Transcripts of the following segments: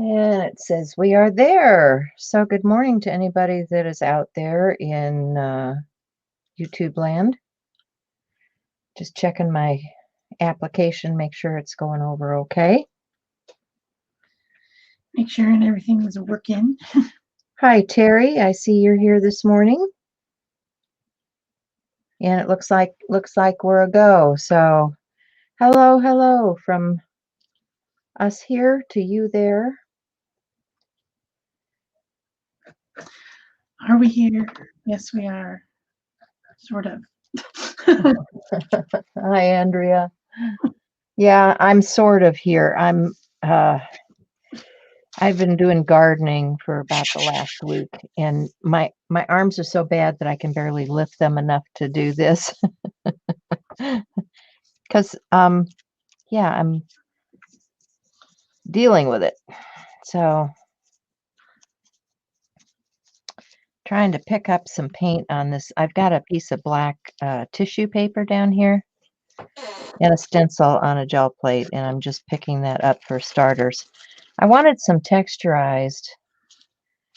And it says we are there. So good morning to anybody that is out there in YouTube land. Just checking my application, make sure it's going over okay. Make sure and everything was working. Hi, Terry. I see you're here this morning. And it looks like we're a go. So hello from us here to you there. Are we here? Yes, we are. Sort of. Hi, Andrea. Yeah, I'm sort of here. I've been doing gardening for about the last week, and my arms are so bad that I can barely lift them enough to do this. Because yeah, I'm dealing with it. So trying to pick up some paint on this. I've got a piece of black tissue paper down here and a stencil on a gel plate, and I'm just picking that up for starters. I wanted some texturized.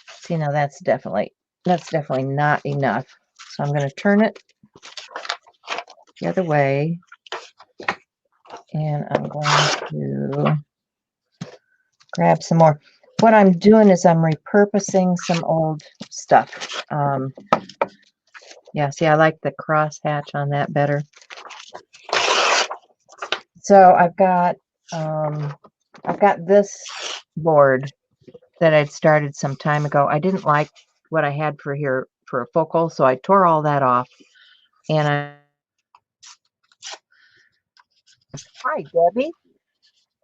See, now that's definitely not enough. So I'm going to turn it the other way, and I'm going to grab some more. What I'm doing is I'm repurposing some old stuff. Yeah, see, I like the crosshatch on that better. So I've got this board that I'd started some time ago. I didn't like what I had for here for a focal, so I tore all that off. And hi, Debbie.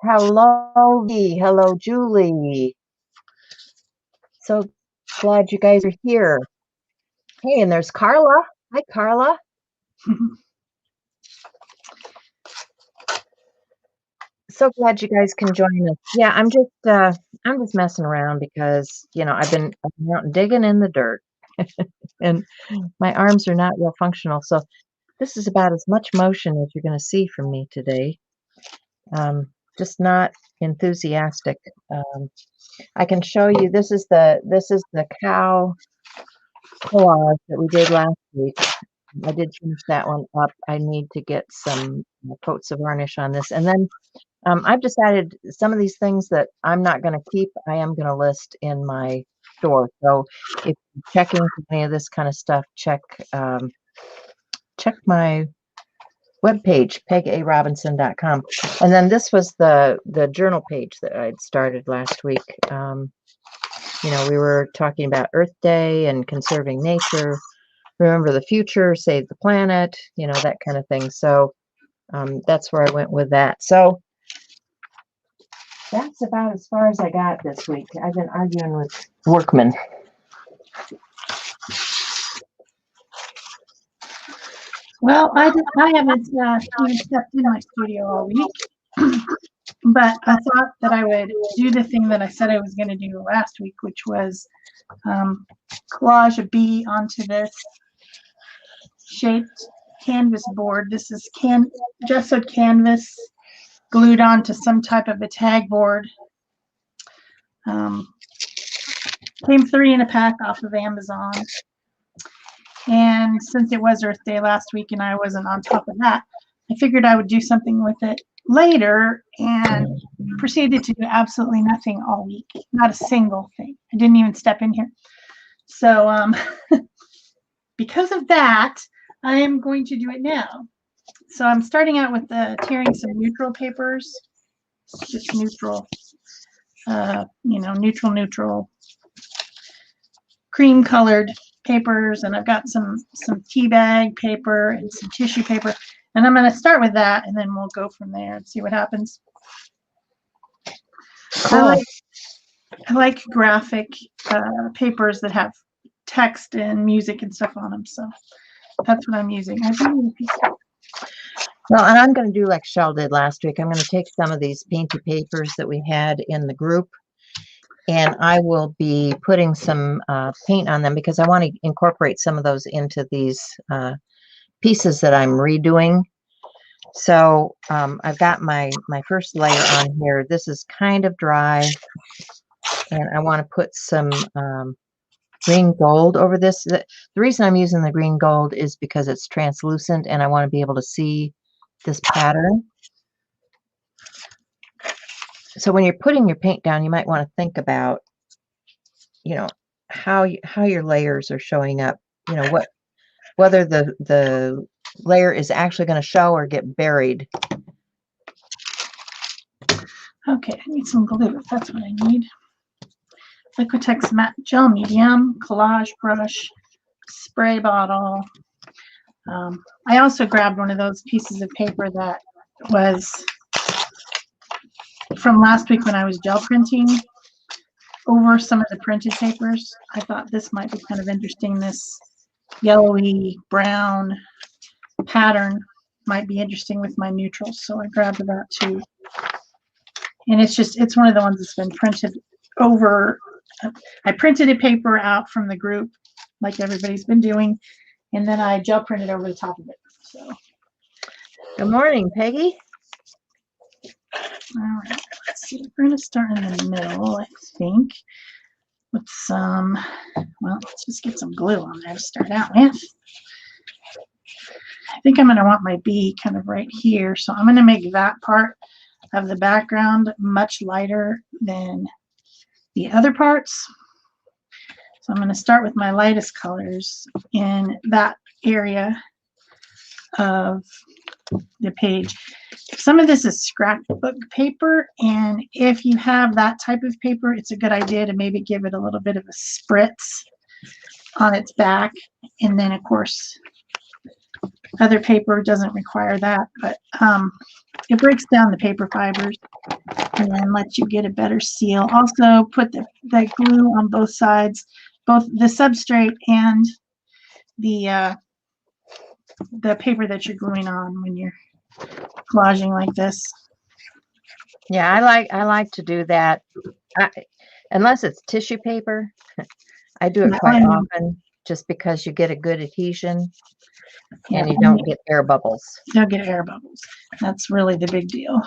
Hello, V. Hello, Julie. So glad you guys are here. Hey, and there's Carla. Hi, Carla. So glad you guys can join us. Yeah, I'm just messing around because I've been out digging in the dirt, and my arms are not real functional. So this is about as much motion as you're going to see from me today. Just not enthusiastic. I can show you. This is the cow collage that we did last week. I did finish that one up. I need to get some coats of varnish on this, and then I've decided some of these things that I'm not going to keep, I am going to list in my store. So if you're checking for any of this kind of stuff, check my webpage, pegarobinson.com. And then this was the journal page that I'd started last week. We were talking about Earth Day and conserving nature, remember the future, save the planet, that kind of thing. So that's where I went with that. So that's about as far as I got this week. I've been arguing with workmen. Well, I haven't even stepped in my studio all week, but I thought that I would do the thing that I said I was going to do last week, which was collage a bee onto this shaped canvas board. This is gessoed canvas glued onto some type of a tag board. Came 3 in a pack off of Amazon. And since it was Earth Day last week and I wasn't on top of that, I figured I would do something with it later, and proceeded to do absolutely nothing all week. Not a single thing. I didn't even step in here. So because of that, I am going to do it now. So I'm starting out with tearing some neutral papers. Just neutral, neutral, cream colored papers, and I've got some tea bag paper and some tissue paper, and I'm going to start with that, and then we'll go from there and see what happens. Cool. I like graphic papers that have text and music and stuff on them, so that's what I'm using. Well, and I'm going to do like Shel did last week. I'm going to take some of these painty papers that we had in the group, and I will be putting some paint on them because I want to incorporate some of those into these pieces that I'm redoing. So I've got my first layer on here. This is kind of dry. and I want to put some green gold over this. The reason I'm using the green gold is because it's translucent and I want to be able to see this pattern. So when you're putting your paint down, you might want to think about, you know, how your layers are showing up, you know, whether the layer is actually going to show or get buried. Okay, I need some glue if that's what I need. Liquitex matte gel medium, collage brush, spray bottle. I also grabbed one of those pieces of paper that was from last week when I was gel printing over some of the printed papers. I thought this might be kind of interesting. This yellowy brown pattern might be interesting with my neutrals, so I grabbed that too. And it's one of the ones that's been printed over. I printed a paper out from the group like everybody's been doing, and then I gel printed over the top of it. So Good morning, Peggy. all right, let's see. We're going to start in the middle, I think, with some, well, let's just get some glue on there to start out with. I think I'm going to want my bee kind of right here, so I'm going to make that part of the background much lighter than the other parts. So I'm going to start with my lightest colors in that area of the page. Some of this is scrapbook paper, and if you have that type of paper, it's a good idea to maybe give it a little bit of a spritz on its back. And then of course other paper doesn't require that, but it breaks down the paper fibers and then lets you get a better seal. Also put the glue on both sides, both the substrate and the paper that you're gluing on when you're collaging like this. Yeah, I like to do that. Unless it's tissue paper, I do it quite often just because you get a good adhesion and you don't get air bubbles. You don't get air bubbles. That's really the big deal.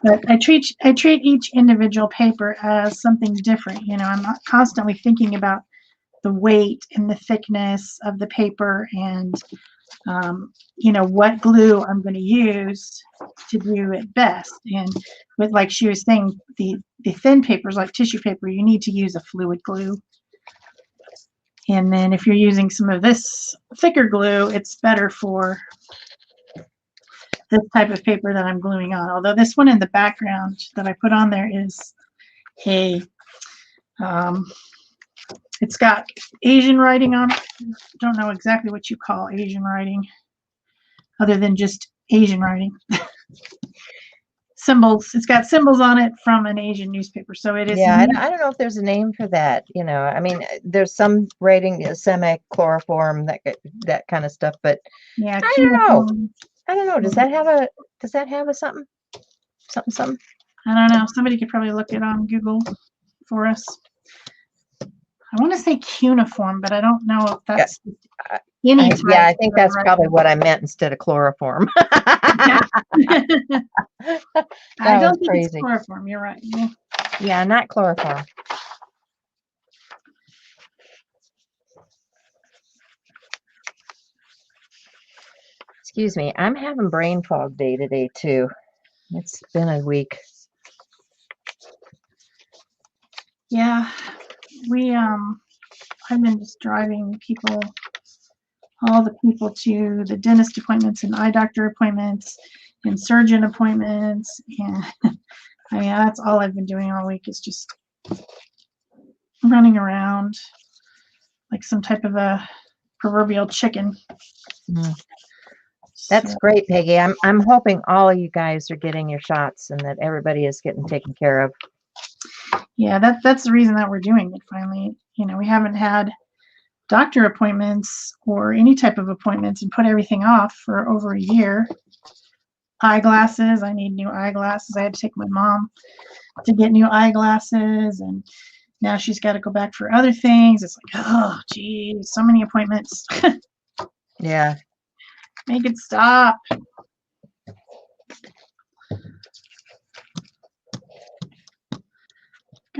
But I treat each individual paper as something different. You know, I'm not constantly thinking about the weight and the thickness of the paper and you know, what glue I'm going to use to do it best. And with, like she was saying, the thin papers like tissue paper, you need to use a fluid glue. And then if you're using some of this thicker glue, it's better for this type of paper that I'm gluing on. Although this one in the background that I put on there is a, it's got Asian writing on it. Don't know exactly what you call Asian writing other than just Asian writing. Symbols. It's got symbols on it from an Asian newspaper. So it is. Yeah, I don't know if there's a name for that. You know, I mean, there's some writing, semi-chloroform, that kind of stuff. But yeah, I don't know. I don't know. Does that have a something? Something? I don't know. Somebody could probably look it on Google for us. I want to say cuniform, but I don't know if that's any type. Yeah, I think that's probably what I meant instead of chloroform. I don't think it's chloroform. You're right. Yeah, not chloroform. Excuse me. I'm having brain fog day today too. It's been a week. Yeah, I've been just driving all the people to the dentist appointments and eye doctor appointments and surgeon appointments, and I mean that's all I've been doing all week is just running around like some type of a proverbial chicken. That's great, Peggy. I'm hoping all of you guys are getting your shots and that everybody is getting taken care of. Yeah, that's the reason that we're doing it finally. You know, we haven't had doctor appointments or any type of appointments and put everything off for over a year. Eyeglasses, I need new eyeglasses. I had to take my mom to get new eyeglasses, and now she's got to go back for other things. It's like, oh, geez, so many appointments. Yeah. Make it stop.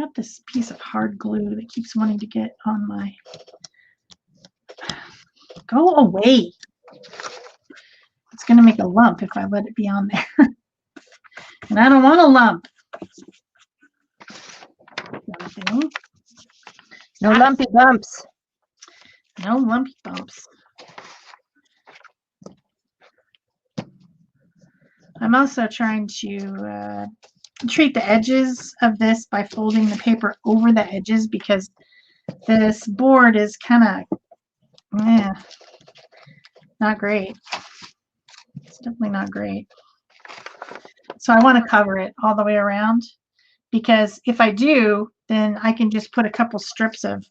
got this piece of hard glue that keeps wanting to get on my... Go away. It's going to make a lump if I let it be on there. And I don't want a lump. No lumpy bumps. No lumpy bumps. I'm also trying to treat the edges of this by folding the paper over the edges because this board is kind of not great. It's definitely not great. So I want to cover it all the way around because if I do, then I can just put a couple strips of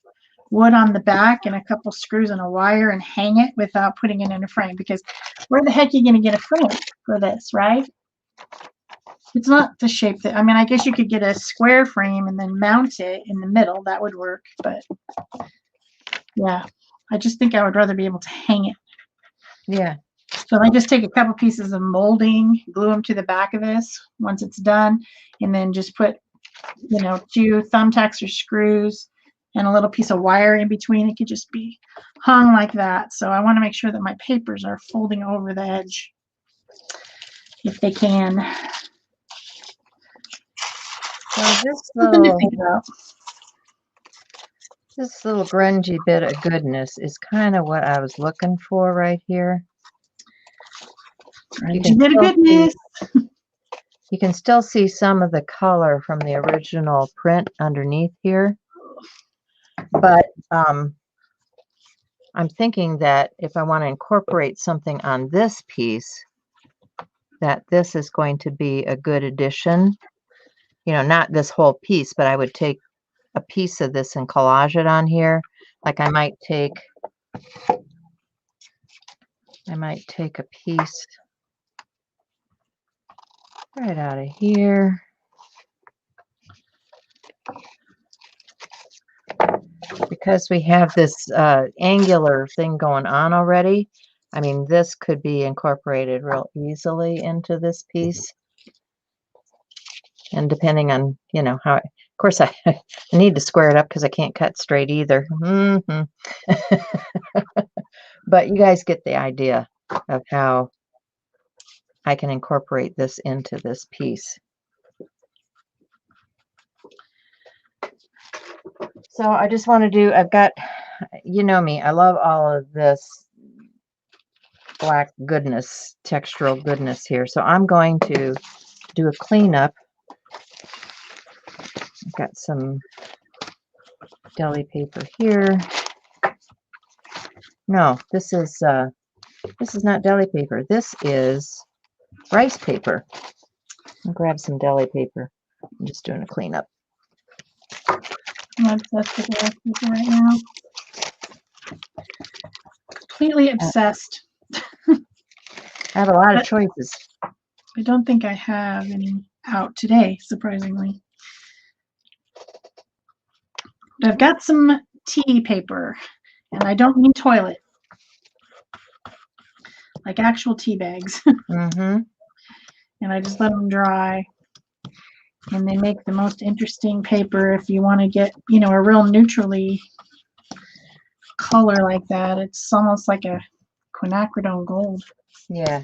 wood on the back and a couple screws and a wire and hang it without putting it in a frame, because where the heck are you going to get a frame for this, right? It's not the shape that, I mean, I guess you could get a square frame and then mount it in the middle. That would work, but yeah, I just think I would rather be able to hang it. Yeah. So I just take a couple pieces of molding, glue them to the back of this once it's done, and then just put, you know, 2 thumbtacks or screws and a little piece of wire in between. It could just be hung like that. So I want to make sure that my papers are folding over the edge if they can. So Something to think about. This little grungy bit of goodness is kind of what I was looking for right here. Grungy bit of goodness. You can still see some of the color from the original print underneath here. But I'm thinking that if I want to incorporate something on this piece, that this is going to be a good addition. You know, not this whole piece, but I would take a piece of this and collage it on here. Like I might take a piece right out of here. Because we have this angular thing going on already, I mean, this could be incorporated real easily into this piece. And depending on, you know, how, of course, I need to square it up because I can't cut straight either. But you guys get the idea of how I can incorporate this into this piece. So I just want to do, I've got, you know me, I love all of this black goodness, textural goodness here. So I'm going to do a cleanup. I've got some deli paper here. No, this is not deli paper. This is rice paper. I'll grab some deli paper. I'm just doing a cleanup. I'm obsessed with rice paper right now. Completely obsessed. I have a lot of choices. I don't think I have any out today, surprisingly. But I've got some tea paper, and I don't mean toilet. Like actual tea bags. Mm-hmm. And I just let them dry. And they make the most interesting paper if you want to get, you know, a real neutrally color like that. It's almost like a quinacridone gold. Yeah.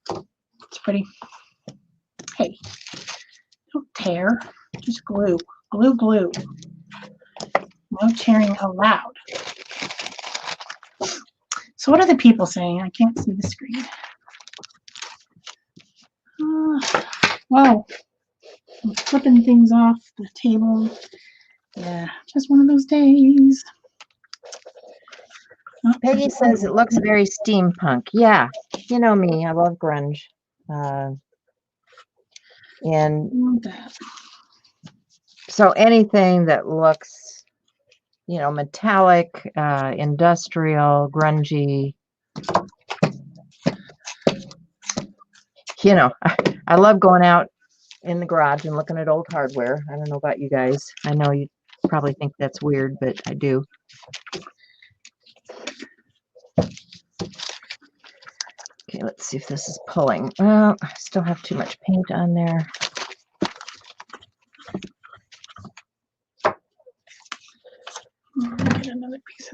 It's pretty. Hey, don't tear. Just glue. Glue, glue. No tearing allowed. So what are the people saying? I can't see the screen. Whoa. I'm flipping things off the table. Yeah, just one of those days. Oh, Peggy says it looks very steampunk. Yeah, you know me, I love grunge. And so anything that looks, you know, metallic, industrial, grungy, you know, I love going out in the garage and looking at old hardware. I don't know about you guys. I know you probably think that's weird, but I do. Okay, let's see if this is pulling. Well, I still have too much paint on there.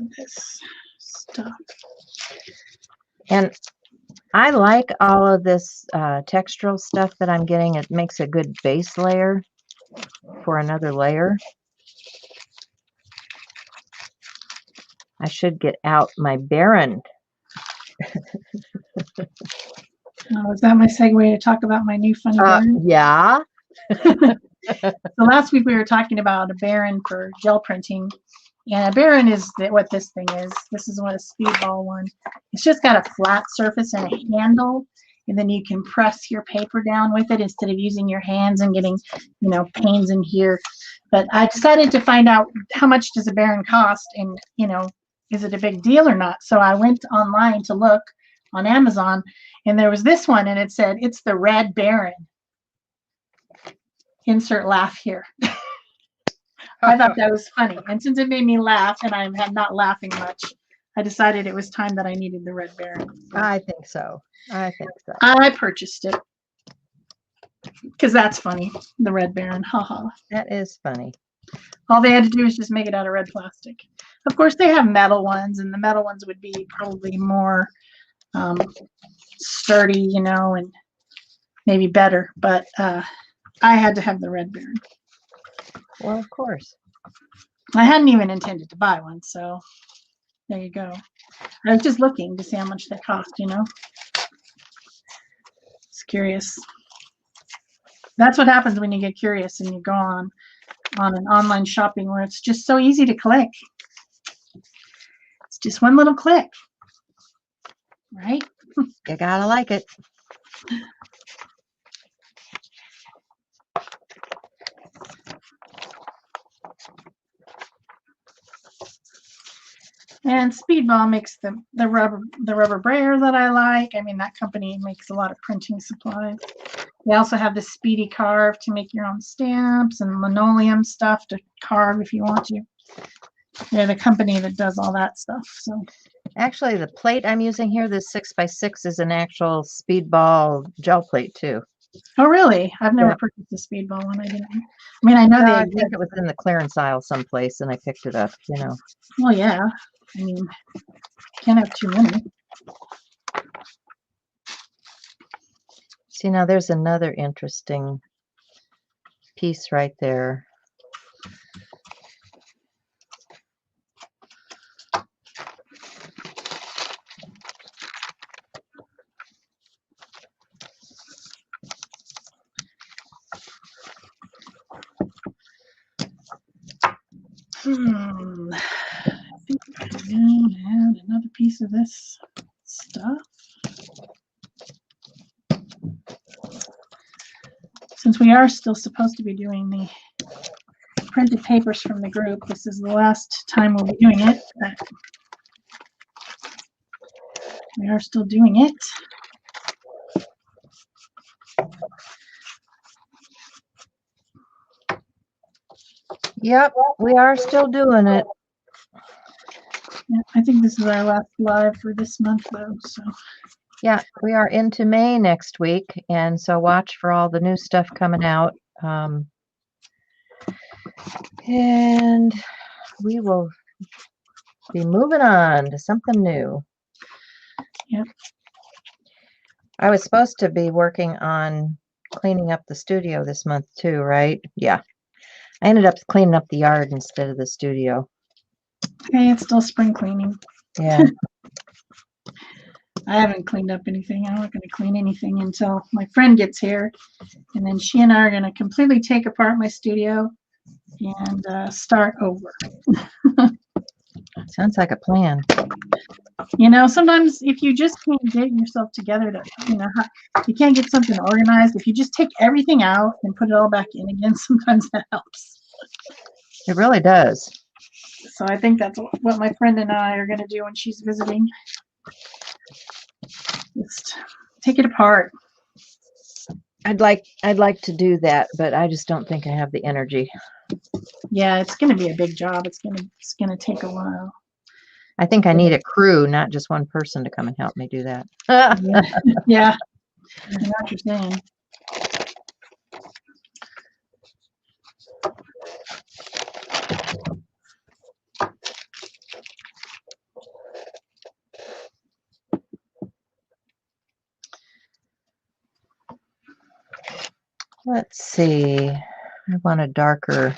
of this stuff. And I like all of this textural stuff that I'm getting. It makes a good base layer for another layer. I should get out my Baron. Oh, is that my segue to talk about my new funny Baron? Yeah. So last week we were talking about a Baron for gel printing. And a Baron is what this thing is. This is what a speedball one. It's just got a flat surface and a handle. And then you can press your paper down with it instead of using your hands and getting, you know, pains in here. But I decided to find out how much does a Baron cost and, you know, is it a big deal or not? So I went online to look on Amazon, and there was this one, and it said, it's the Red Baron. Insert laugh here. I thought that was funny. And since it made me laugh, and I'm not laughing much, I decided it was time that I needed the Red Baron. I think so. I think so. I purchased it because that's funny. The Red Baron. Haha. That is funny. All they had to do is just make it out of red plastic. Of course, they have metal ones, and the metal ones would be probably more sturdy, you know, and maybe better. But I had to have the Red Baron. Well, of course. I hadn't even intended to buy one, so there you go. I was just looking to see how much they cost, you know. It's curious. That's what happens when you get curious and you go on an online shopping where it's just so easy to click. It's just one little click, right? You gotta like it. And Speedball makes the rubber brayer that I like. I mean, that company makes a lot of printing supplies. They also have the Speedy Carve to make your own stamps and linoleum stuff to carve if you want to. They're the company that does all that stuff. So Actually, the plate I'm using here, this 6x6, is an actual Speedball gel plate too. oh, really? I've never purchased a Speedball one. I didn't. I mean, I know I think it was in the clearance aisle someplace, and I picked it up. You know. Well, yeah. I mean, can't have too many. See, now there's another interesting piece right there. I think I'm gonna add another piece of this stuff. Since we are still supposed to be doing the printed papers from the group, this is the last time we'll be doing it. But we are still doing it. Yep, we are still doing it. Yeah, I think this is our last live for this month, though. So yeah, we are into May next week, and so watch for all the new stuff coming out. And we will be moving on to something new. Yep. I was supposed to be working on cleaning up the studio this month too, right? Yeah. I ended up cleaning up the yard instead of the studio. Hey, it's still spring cleaning. Yeah. I haven't cleaned up anything. I'm not going to clean anything until my friend gets here. And then she and I are going to completely take apart my studio and start over. Sounds like a plan. You know, sometimes if you just can't get yourself together to, you know, you can't get something organized. If you just take everything out and put it all back in again, sometimes that helps. It really does. So I think that's what my friend and I are going to do when she's visiting. Just take it apart. I'd like to do that, but I just don't think I have the energy. Yeah, it's going to be a big job. It's going to take a while. I think I need a crew, not just one person to come and help me do that. Yeah. I know what you're saying. Let's see. I want a darker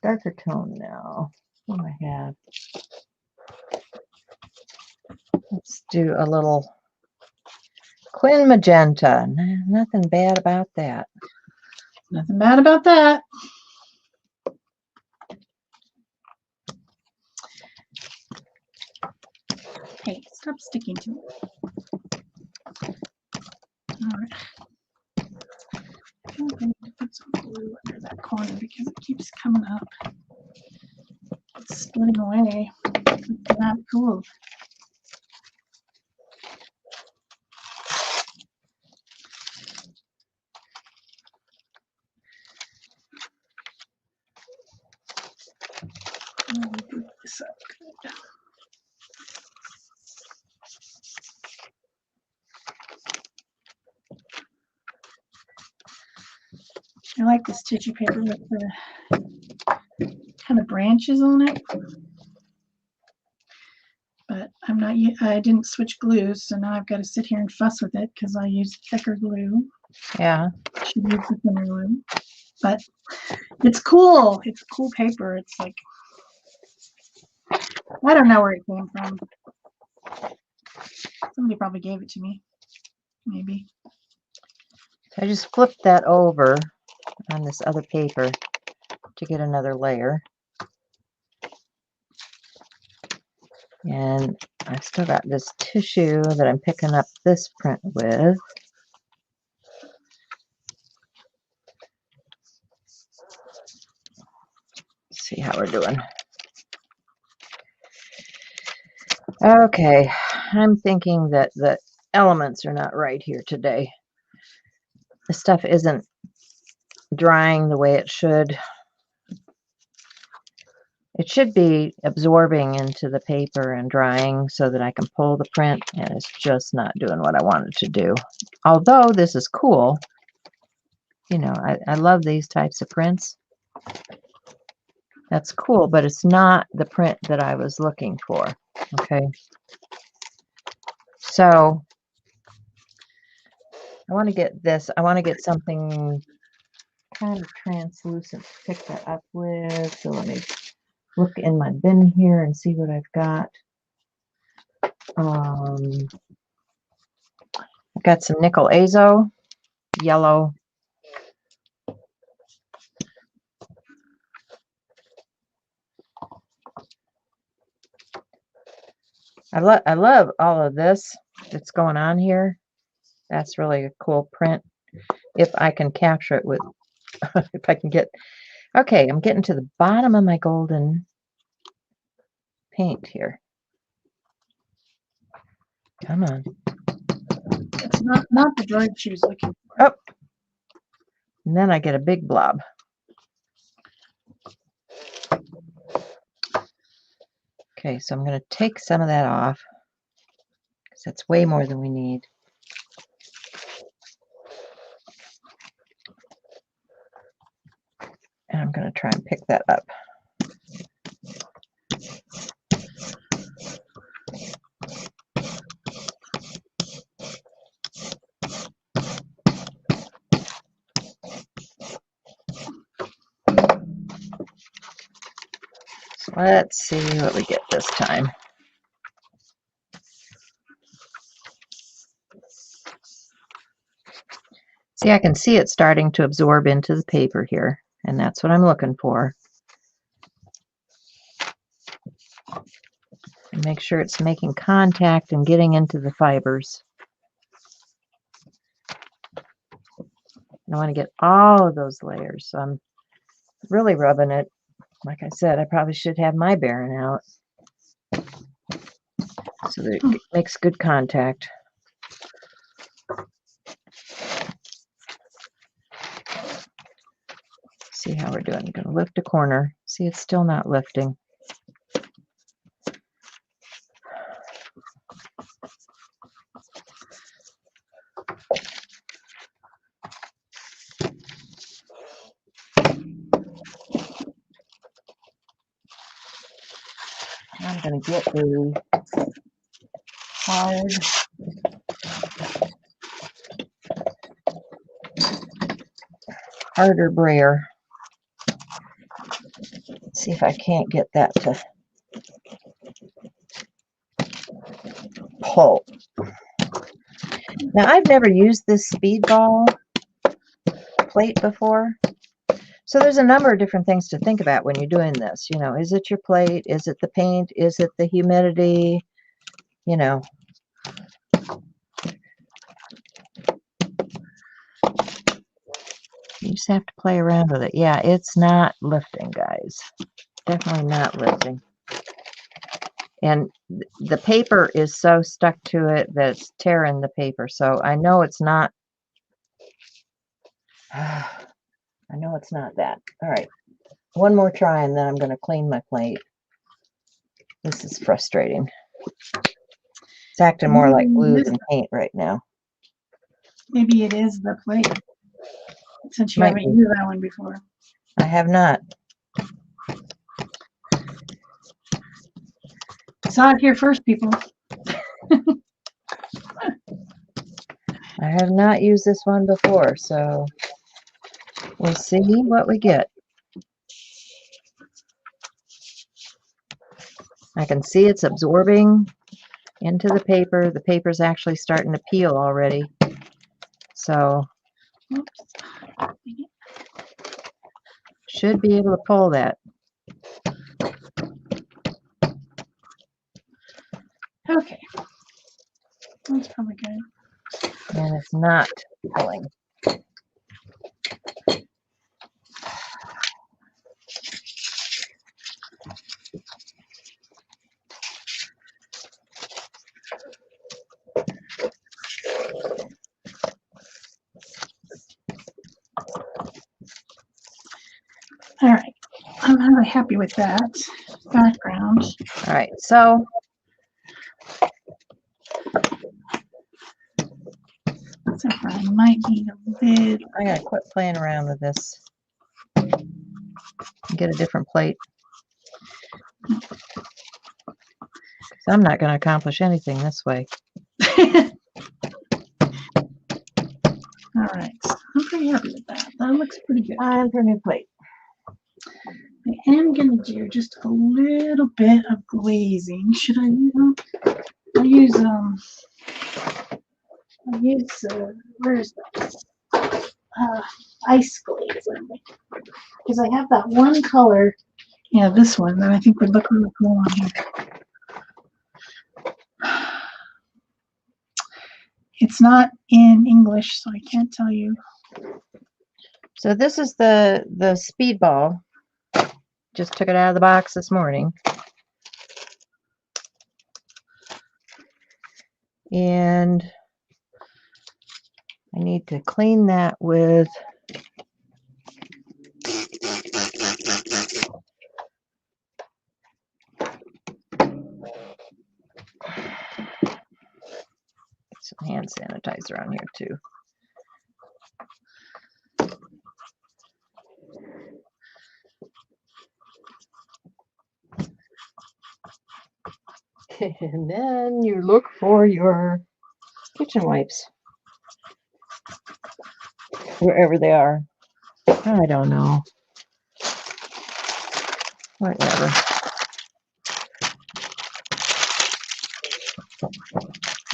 tone now. What do I have? Let's do a little Quin magenta. Nothing bad about that. Nothing bad about that. Hey, stop sticking to me. All right. I'm going to put some glue under that corner because it keeps coming up. It's splitting away. It's not cool. Let me do this up. Good. I like this tissue paper with the kind of branches on it. But I didn't switch glues, so now I've got to sit here and fuss with it because I used thicker glue. Yeah. Should use the thinner glue. But it's cool. It's cool paper. It's like, I don't know where it came from. Somebody probably gave it to me. Maybe. So I just flipped that over on this other paper to get another layer. And I've still got this tissue that I'm picking up this print with. Let's see how we're doing. Okay, I'm thinking that the elements are not right here today. The stuff isn't drying the way it should. It should be absorbing into the paper and drying so that I can pull the print, and it's just not doing what I want it to do. Although this is cool, you know, I love these types of prints. That's cool, but it's not the print that I was looking for. Okay. So I want to get this. I want to get something kind of translucent to pick that up with. So let me look in my bin here and see what I've got. I've got some nickel azo, yellow. I love all of this that's going on here. That's really a cool print. If I can capture it with, if I can get, okay, I'm getting to the bottom of my golden paint here. Come on. It's not the droid she was looking for. Oh, and then I get a big blob. Okay, so I'm going to take some of that off because that's way more than we need. And I'm going to try and pick that up. So let's see what we get this time. See, I can see it starting to absorb into the paper here, and that's what I'm looking for. And make sure it's making contact and getting into the fibers. I want to get all of those layers, so I'm really rubbing it. Like I said, I probably should have my Baron out so that it makes good contact. See how we're doing. I'm going to lift a corner. See, it's still not lifting. I'm going to get a hard harder brayer. Let's see if I can't get that to pull. Now, I've never used this speedball plate before. So there's a number of different things to think about when you're doing this. You know, is it your plate? Is it the paint? Is it the humidity? You know. You just have to play around with it. Yeah, it's not lifting, guys. Definitely not lifting. And the paper is so stuck to it that it's tearing the paper. So I know it's not. I know it's not that. All right. One more try and then I'm going to clean my plate. This is frustrating. It's acting more like glue than paint right now. Maybe it is the plate, since you haven't used that one before. I have not. Saw it here first, people. I have not used this one before, so we'll see what we get. I can see it's absorbing into the paper. The paper's actually starting to peel already. So should be able to pull that. Okay. That's probably good. And it's not pulling. All right. I'm really happy with that background. All right. So I might need a bit. I gotta quit playing around with this. Get a different plate. I'm not going to accomplish anything this way. All right. I'm pretty happy with that. That looks pretty good. Time for a new plate. I am going to do just a little bit of glazing. Should I use, where is that? Ice glaze. Because I have that one color, yeah, this one, that I think would look really cool on here. It's not in English, so I can't tell you. So this is the speedball. Just took it out of the box this morning. And I need to clean that with some hand sanitizer on here too. And then you look for your kitchen wipes, wherever they are. I don't know. Whatever.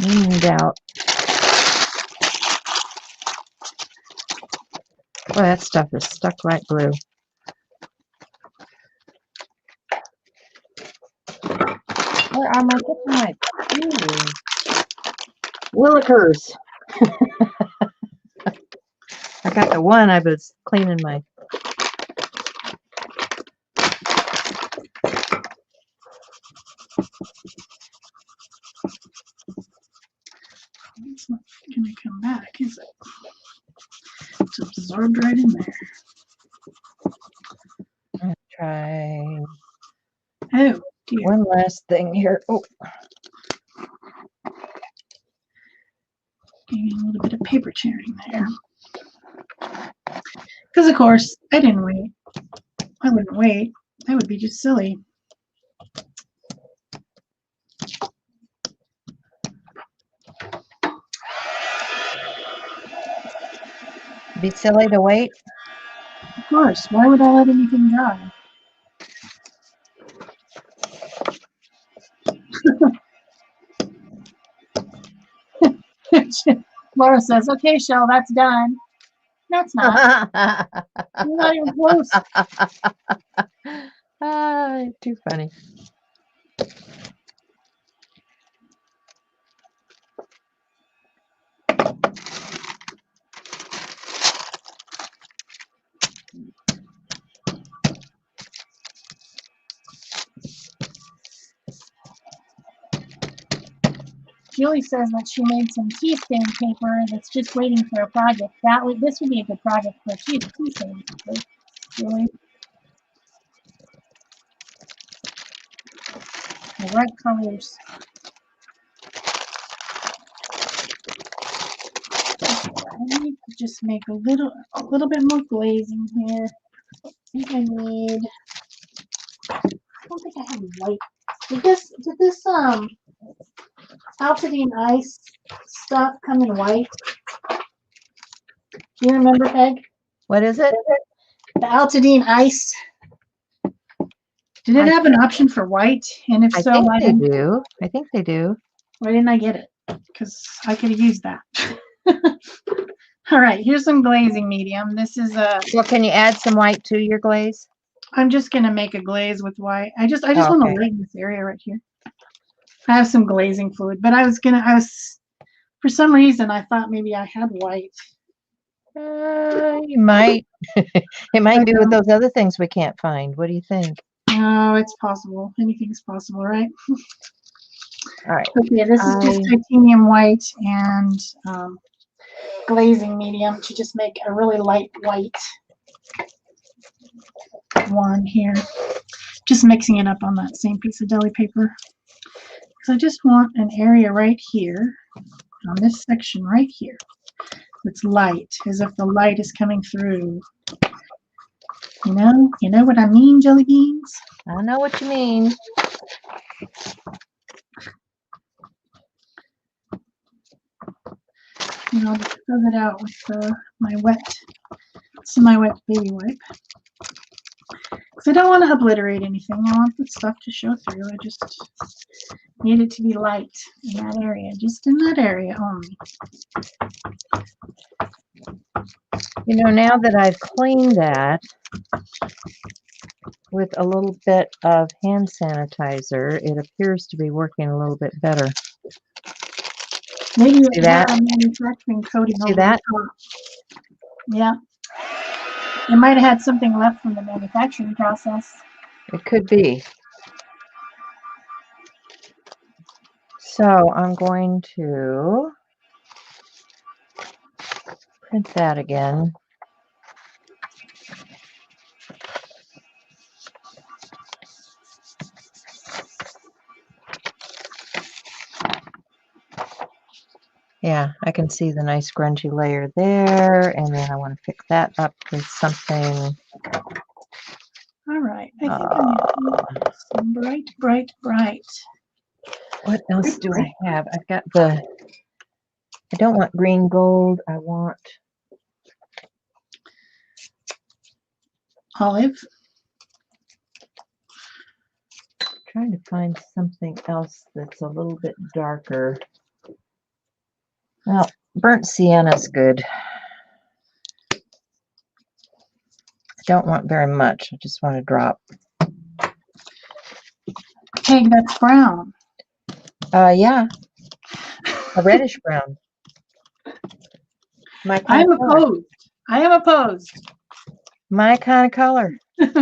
In doubt. Boy, that stuff is stuck like glue. Where are my kitchen wipes? Willikers. I got the one I was cleaning my. It's not going to come back, is it? It's absorbed right in there. I'm gonna try Oh, dear. one last thing here. Oh, Getting a little bit of paper tearing there. Because, of course, I didn't wait. I wouldn't wait. That would be just silly. be silly to wait. course. Why would I let anything dry? Laura says, okay, Shel, that's done. That's not. You're not even close. Too funny. Julie says that she made some tea stain paper that's just waiting for a project. This would be a good project for a tea stain paper. Julie. The right colors. I need to just make a little bit more glazing here. I think I need. I don't think I have white. Did this Altadine ice stuff come in white? Do you remember, Peg? What is it? The Altadine ice. Did it have an option for white? And if so, why didn't they do? I think they do. Why didn't I get it? Because I could have used that. All right, here's some glazing medium. This is a. Well, can you add some white to your glaze? I'm just gonna make a glaze with white. I just want to lighten this area right here. I have some glazing fluid, but for some reason I thought maybe I had white. You might. It might be with those other things we can't find. What do you think? Oh, it's possible. Anything's possible, right? All right. Okay, this is just titanium white and glazing medium to just make a really light white one here. Just mixing it up on that same piece of deli paper. Because I just want an area right here, on this section right here, that's light, as if the light is coming through. You know what I mean, jelly beans? I know what you mean. And I'll just fill it out with my semi-wet baby wipe. Because I don't want to obliterate anything. I want the stuff to show through. I just need it to be light in that area, just in that area only. You know, now that I've cleaned that with a little bit of hand sanitizer, it appears to be working a little bit better. Maybe you have a manufacturing coating over the top. Yeah. It might have had something left from the manufacturing process. It could be. So I'm going to print that again. Yeah, I can see the nice grungy layer there, and then I want to fix that up with something. All right, I think I'm going to do some bright. What else do I have? I've got I don't want green gold. I want olive. Trying to find something else that's a little bit darker. Well, burnt sienna's good. I don't want very much. I just want to drop. Peg, that's brown. Yeah. A reddish brown. I am opposed. My kind of color. I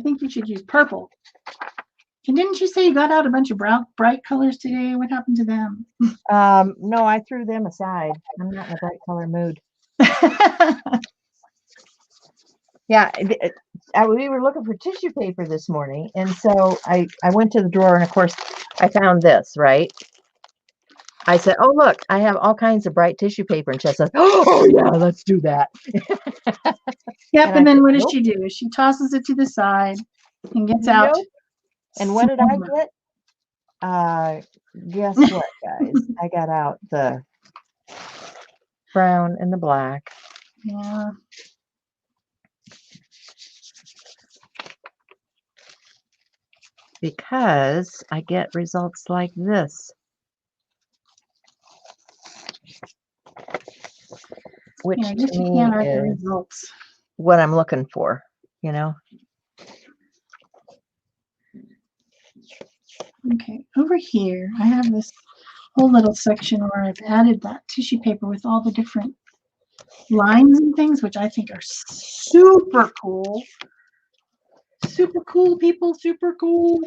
think you should use purple. And didn't you say you got out a bunch of bright colors today? What happened to them? No, I threw them aside. I'm not in a bright color mood. Yeah, we were looking for tissue paper this morning, and so I went to the drawer, and of course, I found this, right? I said, oh, look, I have all kinds of bright tissue paper. And she said, oh, yeah, let's do that. Yep, and then what does she do? She tosses it to the side and gets out. And what did I get? Guess what, guys? I got out the brown and the black. Yeah. Because I get results like this. Which Yeah, I guess to you me can't argue is results. what I'm looking for, you know? Okay, over here, I have this whole little section where I've added that tissue paper with all the different lines and things, which I think are super cool. Super cool, people, super cool.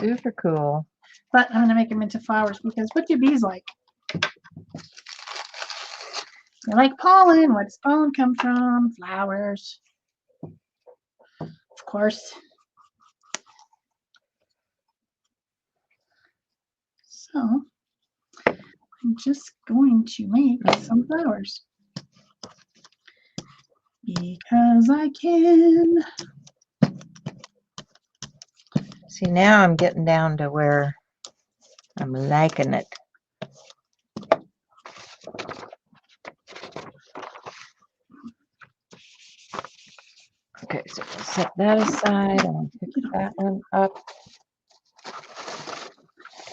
Super cool. But I'm going to make them into flowers because what do bees like? They like pollen. Where does pollen come from? Flowers. Of course. So I'm just going to make some flowers. Because I can. See, now I'm getting down to where I'm liking it. Okay, so we'll set that aside. I'll pick that one up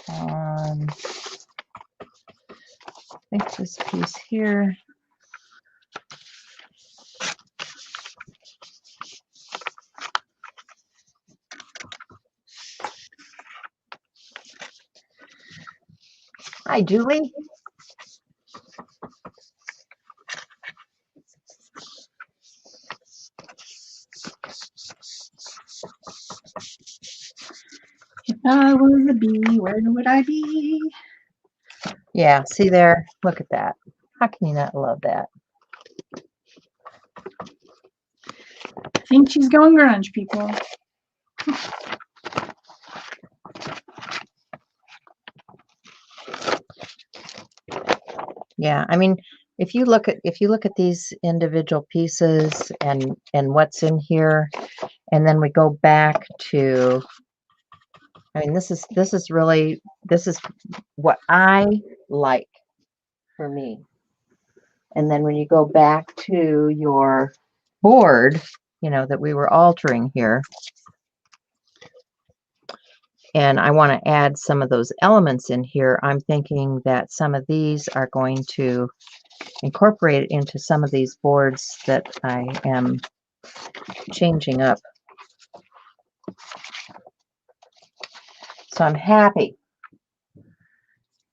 on, I think this piece here. Hi, Julie. If I was a bee, where would I be? Yeah, see there? Look at that. How can you not love that? I think she's going grunge, people. Yeah, I mean, if you look at these individual pieces and what's in here, and then we go back to, I mean, this is what I like for me. And then when you go back to your board, you know, that we were altering here, and I want to add some of those elements in here, I'm thinking that some of these are going to incorporate into some of these boards that I am changing up. So I'm happy.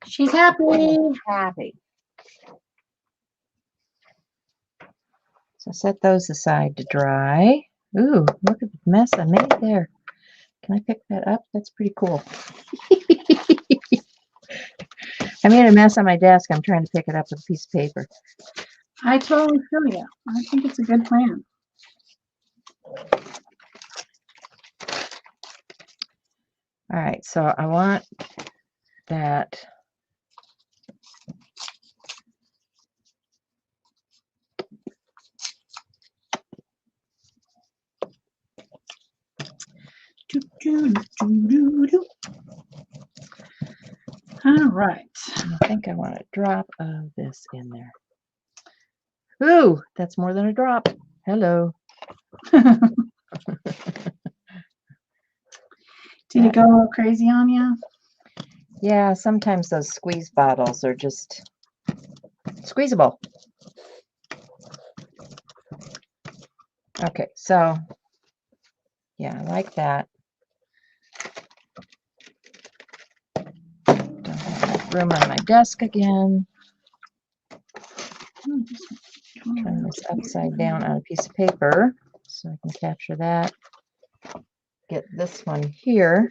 She's happy. Happy. So set those aside to dry. Ooh, look at the mess I made there. Can I pick that up? That's pretty cool. I made a mess on my desk. I'm trying to pick it up with a piece of paper. I totally feel you. I think it's a good plan. All right, so I want that. All right. I think I want a drop of this in there. Ooh, that's more than a drop. Hello. Did it go a little crazy on you? Yeah, sometimes those squeeze bottles are just squeezable. Okay, so yeah, I like that. Don't have enough room on my desk again. Turn this upside down on a piece of paper so I can capture that. Get this one here.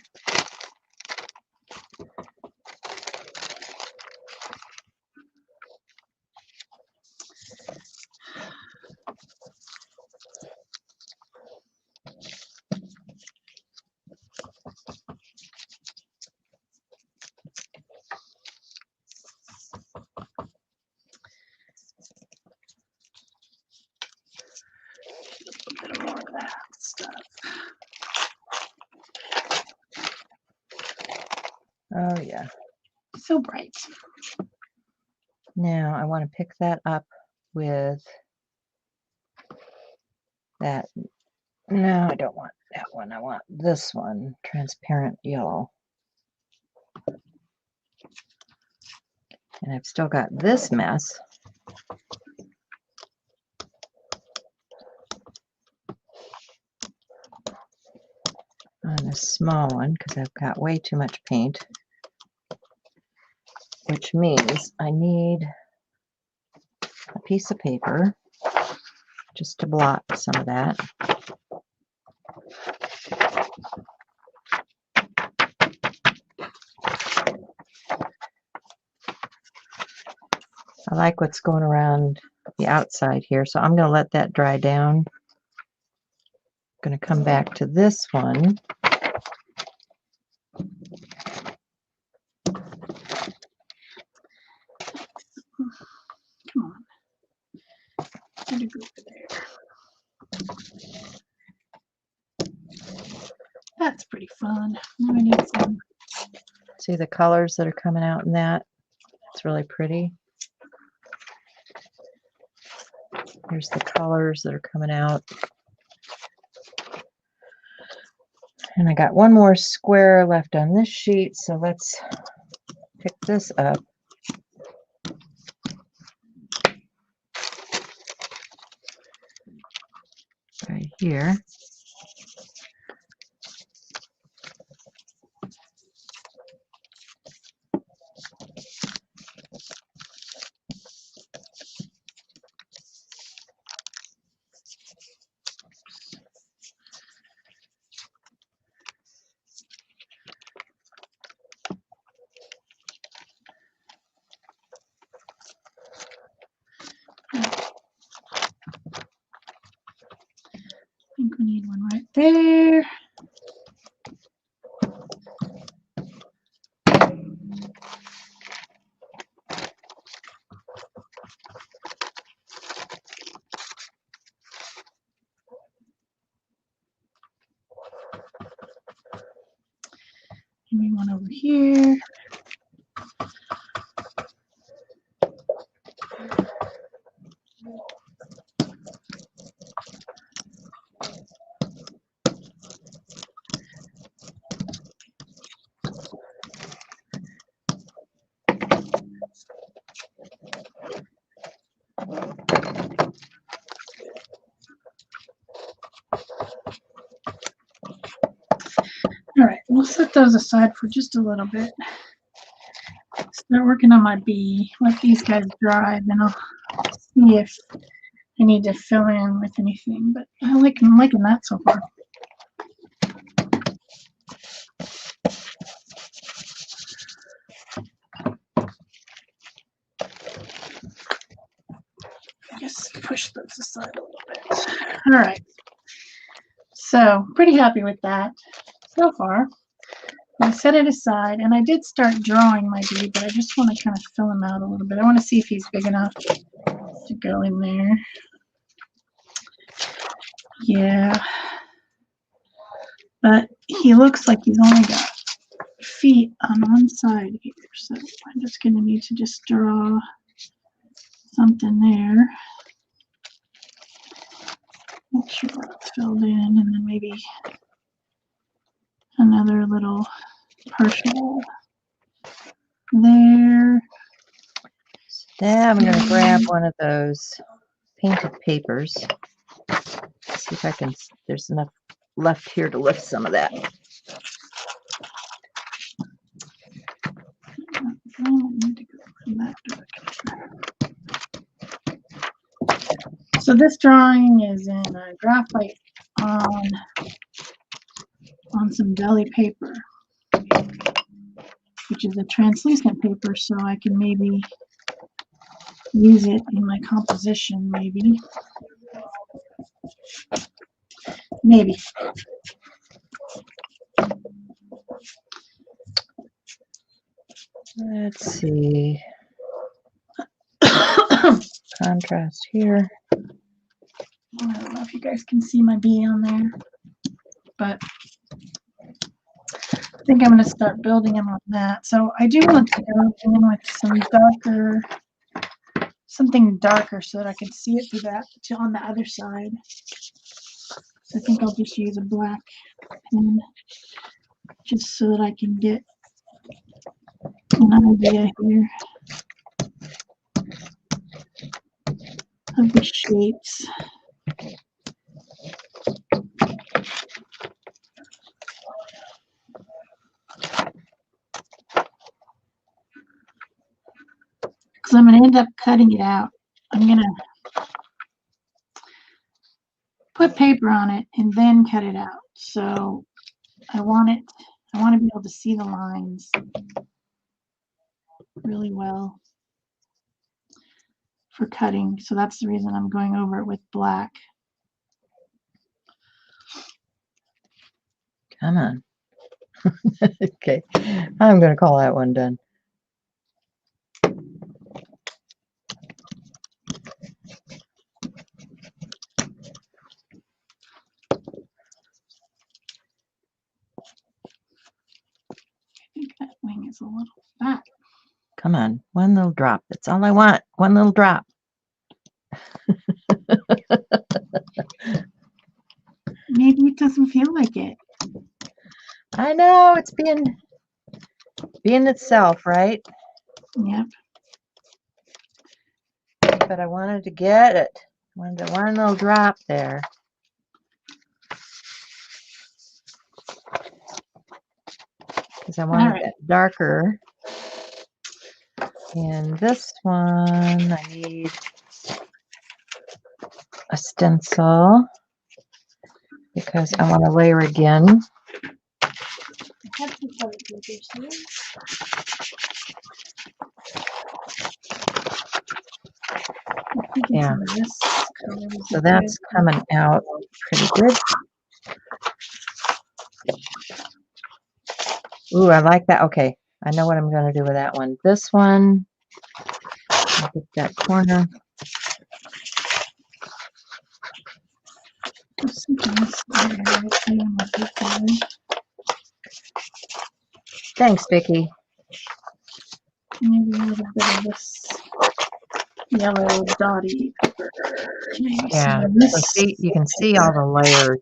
More of that stuff. Oh yeah. So bright. Now I want to pick that up with that. No, I don't want that one. I want this one, transparent yellow. And I've still got this mess. On this small one because I've got way too much paint, which means I need a piece of paper just to block some of that. I like what's going around the outside here, so I'm going to let that dry down. I'm going to come back to this one. Come on. Where'd it go over there? That's pretty fun. Now I need some. See the colors that are coming out in that? It's really pretty. Here's the colors that are coming out. And I got one more square left on this sheet, so let's pick this up. Right here. I think we need one right there. Maybe one over here. All right, we'll set those aside for just a little bit. Start working on my bee. Let these guys dry, then I'll see if I need to fill in with anything. But I'm liking that so far. Just push those aside a little bit. All right. So pretty happy with that so far. I set it aside, and I did start drawing my bee, but I just want to kind of fill him out a little bit. I want to see if he's big enough to go in there. Yeah. But he looks like he's only got feet on one side here, so I'm just going to need to just draw something there. Make sure it's filled in, and then maybe another little partial there. Then I'm going to grab one of those painted papers. See if I can, there's enough left here to lift some of that. I need to go in that direction. So this drawing is in graphite on some deli paper, which is a translucent paper, so I can maybe use it in my composition, maybe. Let's see. Contrast here. I don't know if you guys can see my bee on there, but I think I'm going to start building him on that. So I do want to go in with something darker so that I can see it through that on the other side. So I think I'll just use a black pen just so that I can get an idea here of the shapes. Because I'm going to end up cutting it out. I'm going to put paper on it and then cut it out. So I want to be able to see the lines really well for cutting. So that's the reason I'm going over it with black. Come on. Okay, I'm going to call that one done. I think that wing is a little fat. Come on, one little drop. That's all I want. One little drop. Maybe it doesn't feel like it. I know, it's being itself, right? Yep. But I wanted to get it. I wanted one little drop there. Because I wanted that darker. And this one, I need a stencil because I want to layer again. I have some color papers here. Yeah. So that's coming out pretty good. Ooh, I like that. Okay. I know what I'm going to do with that one. This one, I'll get that corner. Thanks, Vicki. Maybe a little bit of this yellow dotty pepper. Yeah, so see, you can see all the layers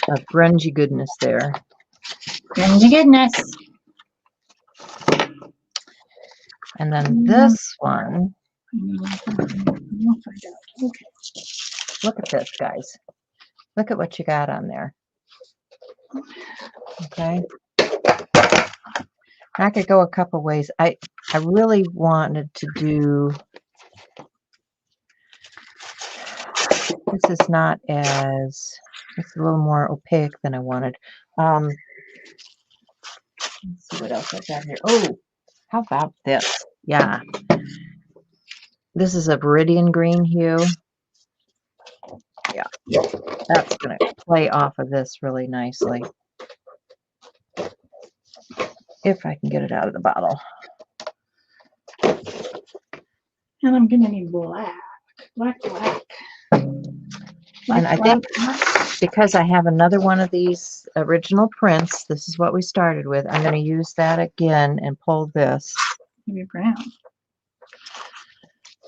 of grungy goodness there. Grungy goodness. And then this one. Okay. Look at this, guys. Look at what you got on there. Okay. I could go a couple ways. I really wanted to do. This is not as. It's a little more opaque than I wanted. Let's see what else I got here. Oh, how about this? Yeah. This is a Viridian green hue. Yeah. That's going to play off of this really nicely. If I can get it out of the bottle. And I'm going to need black. Black. And I think because I have another one of these original prints, this is what we started with. I'm going to use that again and pull this. Maybe brown.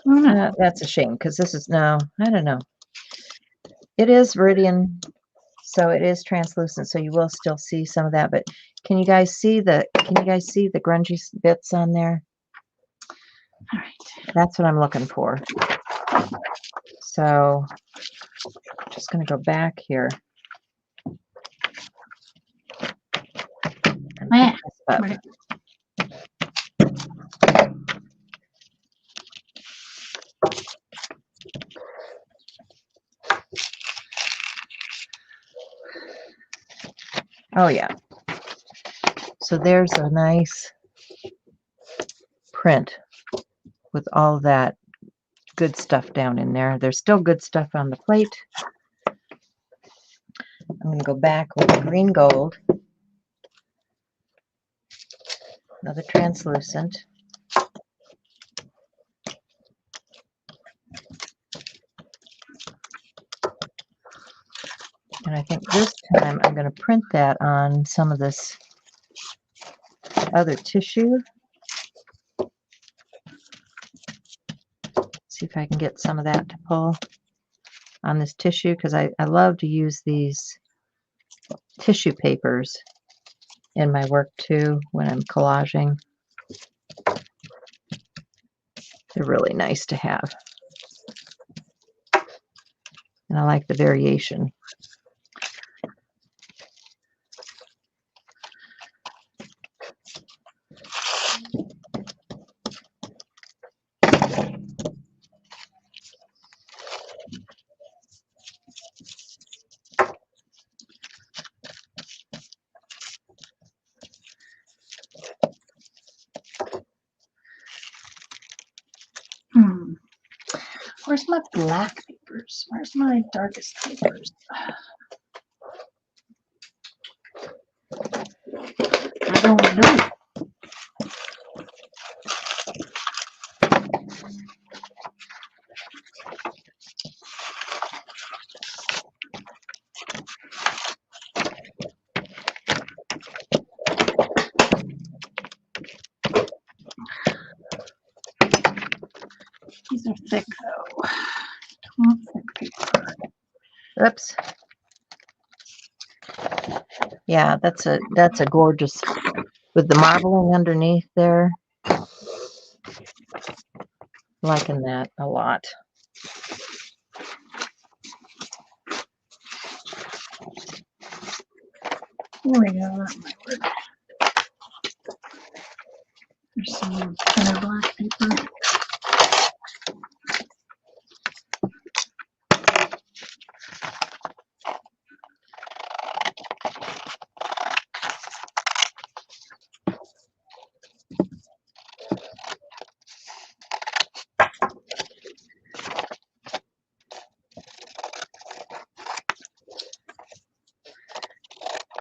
Oh, no. That's a shame because this is, no, I don't know. It is Viridian, so it is translucent, so you will still see some of that. But can you guys see the grungy bits on there? All right. That's what I'm looking for. So just going to go back here. And pick this up. Right. Oh, yeah. So there's a nice print with all that good stuff down in there. There's still good stuff on the plate. I'm going to go back with the green gold. Another translucent. And I think this time I'm going to print that on some of this other tissue. See if I can get some of that to pull on this tissue, because I love to use these tissue papers in my work too when I'm collaging. They're really nice to have. And I like the variation. Where's my black papers? Where's my darkest papers? I don't know. These are thick though. I want thick paper. Oops. Yeah, that's a gorgeous, with the marbling underneath there. Liking that a lot. There we go. That might work. There's some thinner black paper.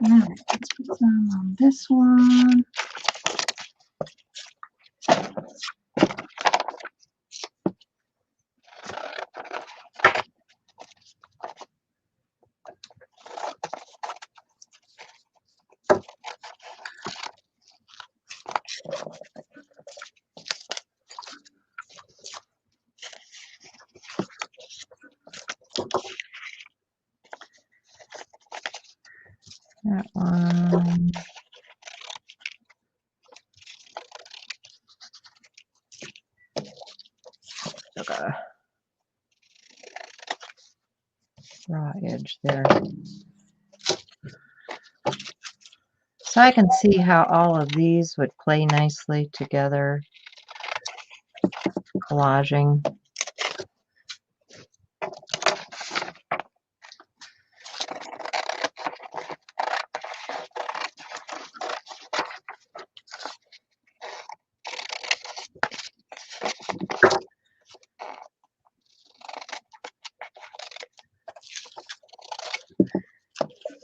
All right, let's put some on this one. That one. Okay. Raw edge there. So I can see how all of these would play nicely together. Collaging.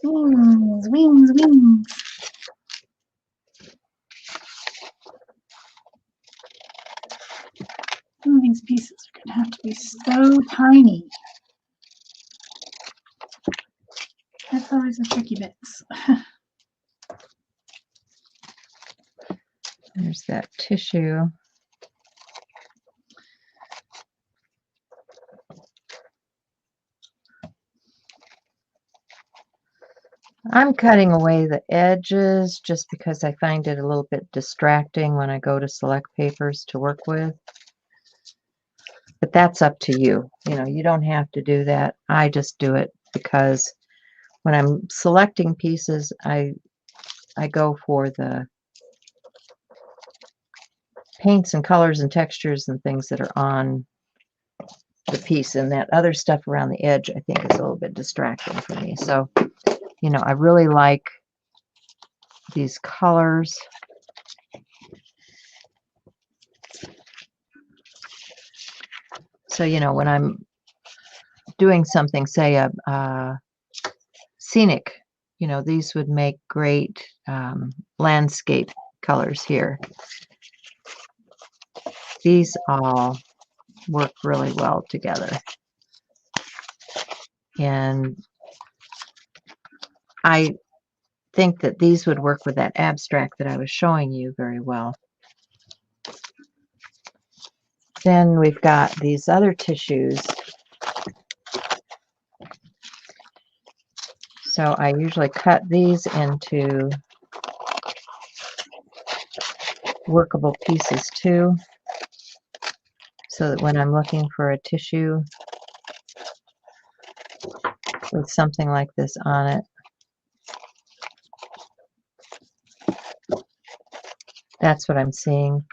Wings, wings, wings. Some of these pieces are going to have to be so tiny. That's always the tricky bits. There's that tissue. I'm cutting away the edges just because I find it a little bit distracting when I go to select papers to work with. But that's up to you. You know, you don't have to do that. I just do it because when I'm selecting pieces, I go for the paints and colors and textures and things that are on the piece, and that other stuff around the edge I think is a little bit distracting for me. So, you know, I really like these colors. So, you know, when I'm doing something, say a scenic, you know, these would make great landscape colors here. These all work really well together. And I think that these would work with that abstract that I was showing you very well. Then we've got these other tissues. So I usually cut these into workable pieces too, so that when I'm looking for a tissue with something like this on it, that's what I'm seeing.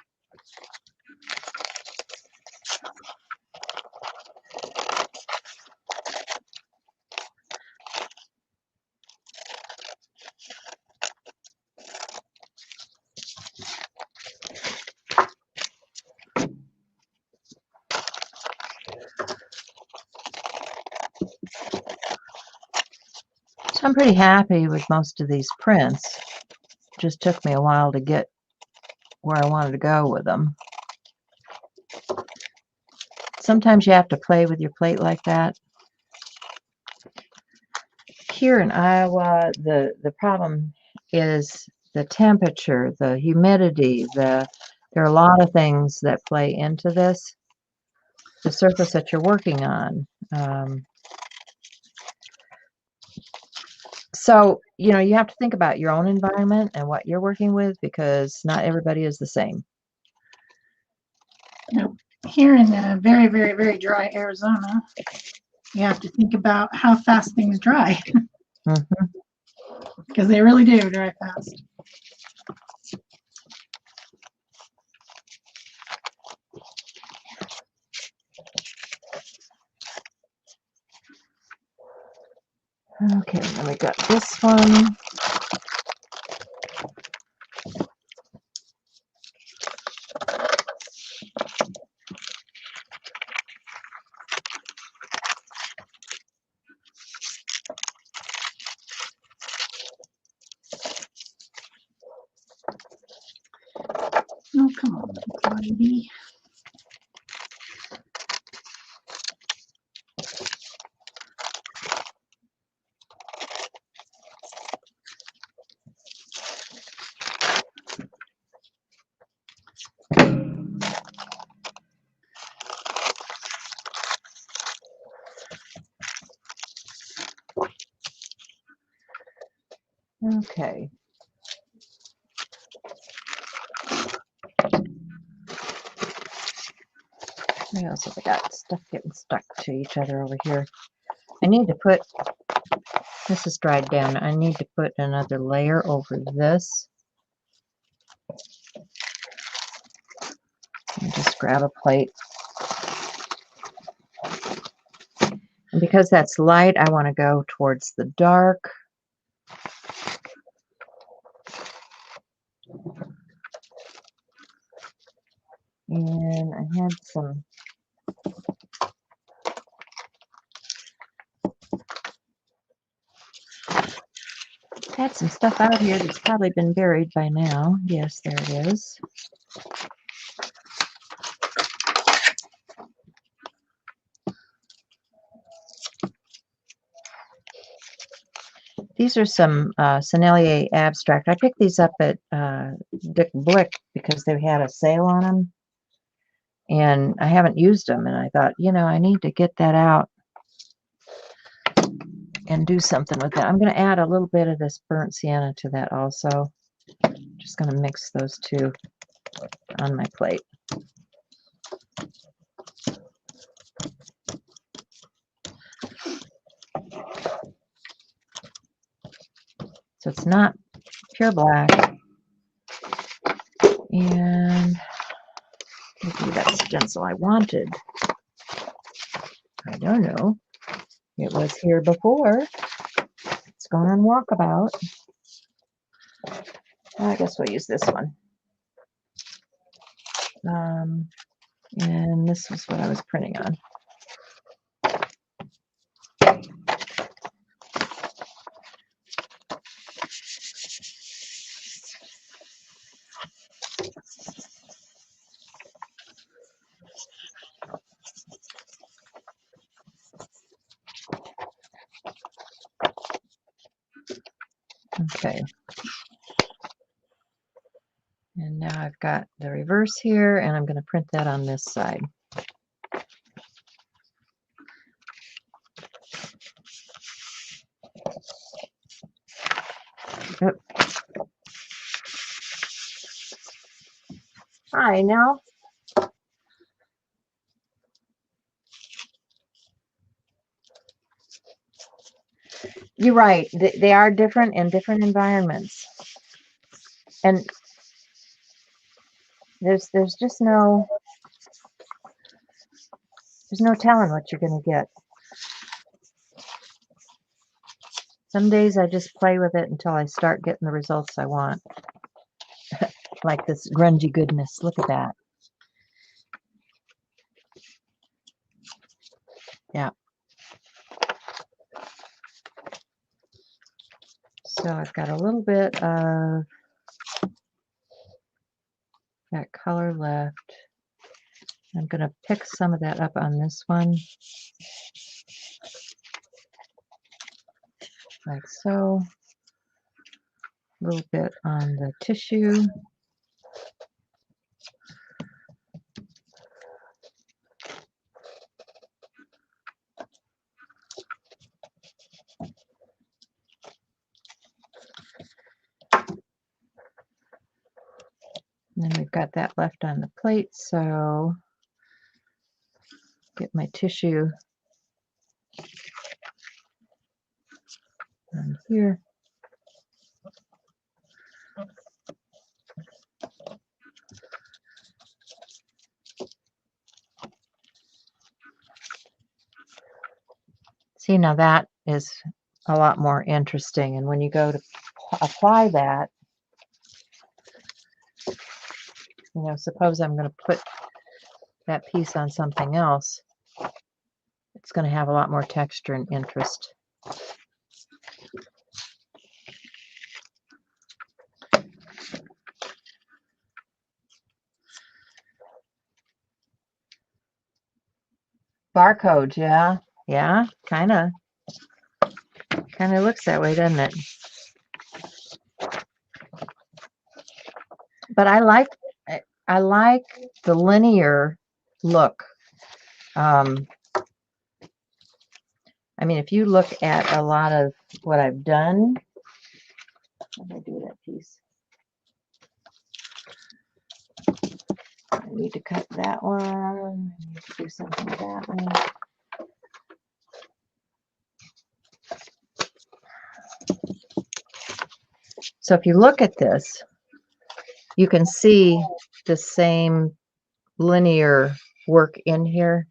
So I'm pretty happy with most of these prints. Just took me a while to get where I wanted to go with them. Sometimes you have to play with your plate like that. Here in Iowa, the problem is the temperature, the humidity, there are a lot of things that play into this, the surface that you're working on. So, you know, you have to think about your own environment and what you're working with, because not everybody is the same. Now, here in very, very, very dry Arizona, you have to think about how fast things dry. Because they really do dry fast. Okay, then we got this one. Oh, come on, honeybee. Okay. What else have I got? Stuff getting stuck to each other over here. I need to put, this is dried down. I need to put another layer over this. And just grab a plate. And because that's light, I want to go towards the dark. And I had some stuff out here that's probably been buried by now. Yes, there it is. These are some Sennelier abstract. I picked these up at Dick Blick because they had a sale on them. And I haven't used them. And I thought, you know, I need to get that out and do something with that. I'm going to add a little bit of this burnt sienna to that also. Just going to mix those two on my plate. So it's not pure black. And maybe that stencil I wanted. I don't know. It was here before. It's gone on walkabout. I guess we'll use this one. And this was what I was printing on. Okay. And now I've got the reverse here, and I'm going to print that on this side. Hi, now. You're right. They are different in different environments. And there's just there's no telling what you're going to get. Some days I just play with it until I start getting the results I want. Like this grungy goodness. Look at that. Yeah. So I've got a little bit of that color left. I'm going to pick some of that up on this one. Like so. A little bit on the tissue. And then we've got that left on the plate, so get my tissue on here. See, now that is a lot more interesting. And when you go to apply that, you know, suppose I'm going to put that piece on something else, it's going to have a lot more texture and interest. Barcode, yeah, kind of looks that way, doesn't it? But I like the linear look. I mean, if you look at a lot of what I've done, how did I do that piece? I need to cut that one. I need to do something with that one. So if you look at this, you can see the same linear work in here.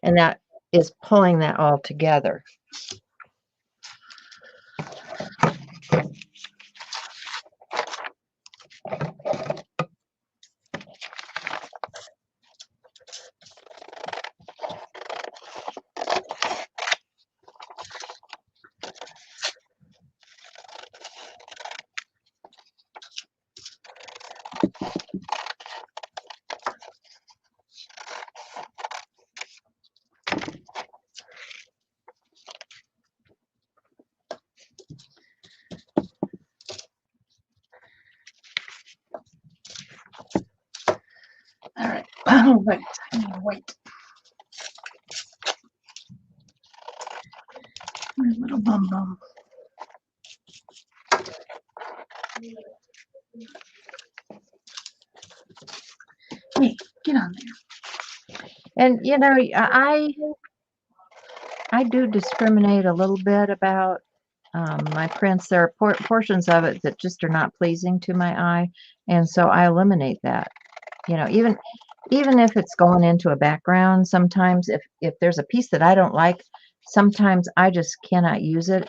And that is pulling that all together. All right. Oh, wait. Wait. Little bum bum. Hey, get on there. And you know, I do discriminate a little bit about my prints. There are portions of it that just are not pleasing to my eye, and so I eliminate that. You know, even if it's going into a background, sometimes if there's a piece that I don't like, sometimes I just cannot use it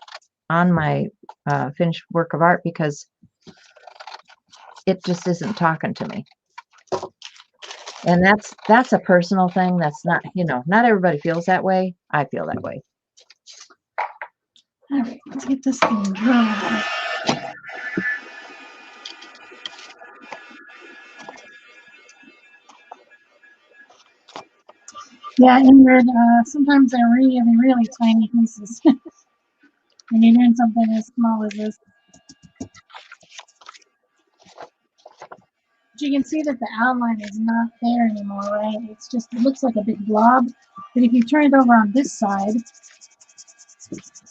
on my finished work of art because it just isn't talking to me. And that's a personal thing. That's not, you know, not everybody feels that way. I feel that way. All right, let's get this thing dry. Yeah, Ingrid, sometimes they're really, really tiny pieces. When you're doing something as small as this. But you can see that the outline is not there anymore, right? It's just, it looks like a big blob. But if you turn it over on this side,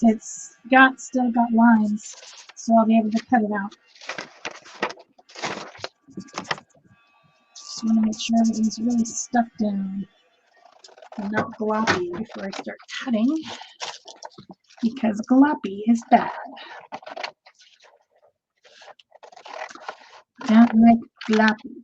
It's still got lines, so I'll be able to cut it out. Just want to make sure everything's really stuck down and not gloppy before I start cutting, because gloppy is bad. Don't like gloppy.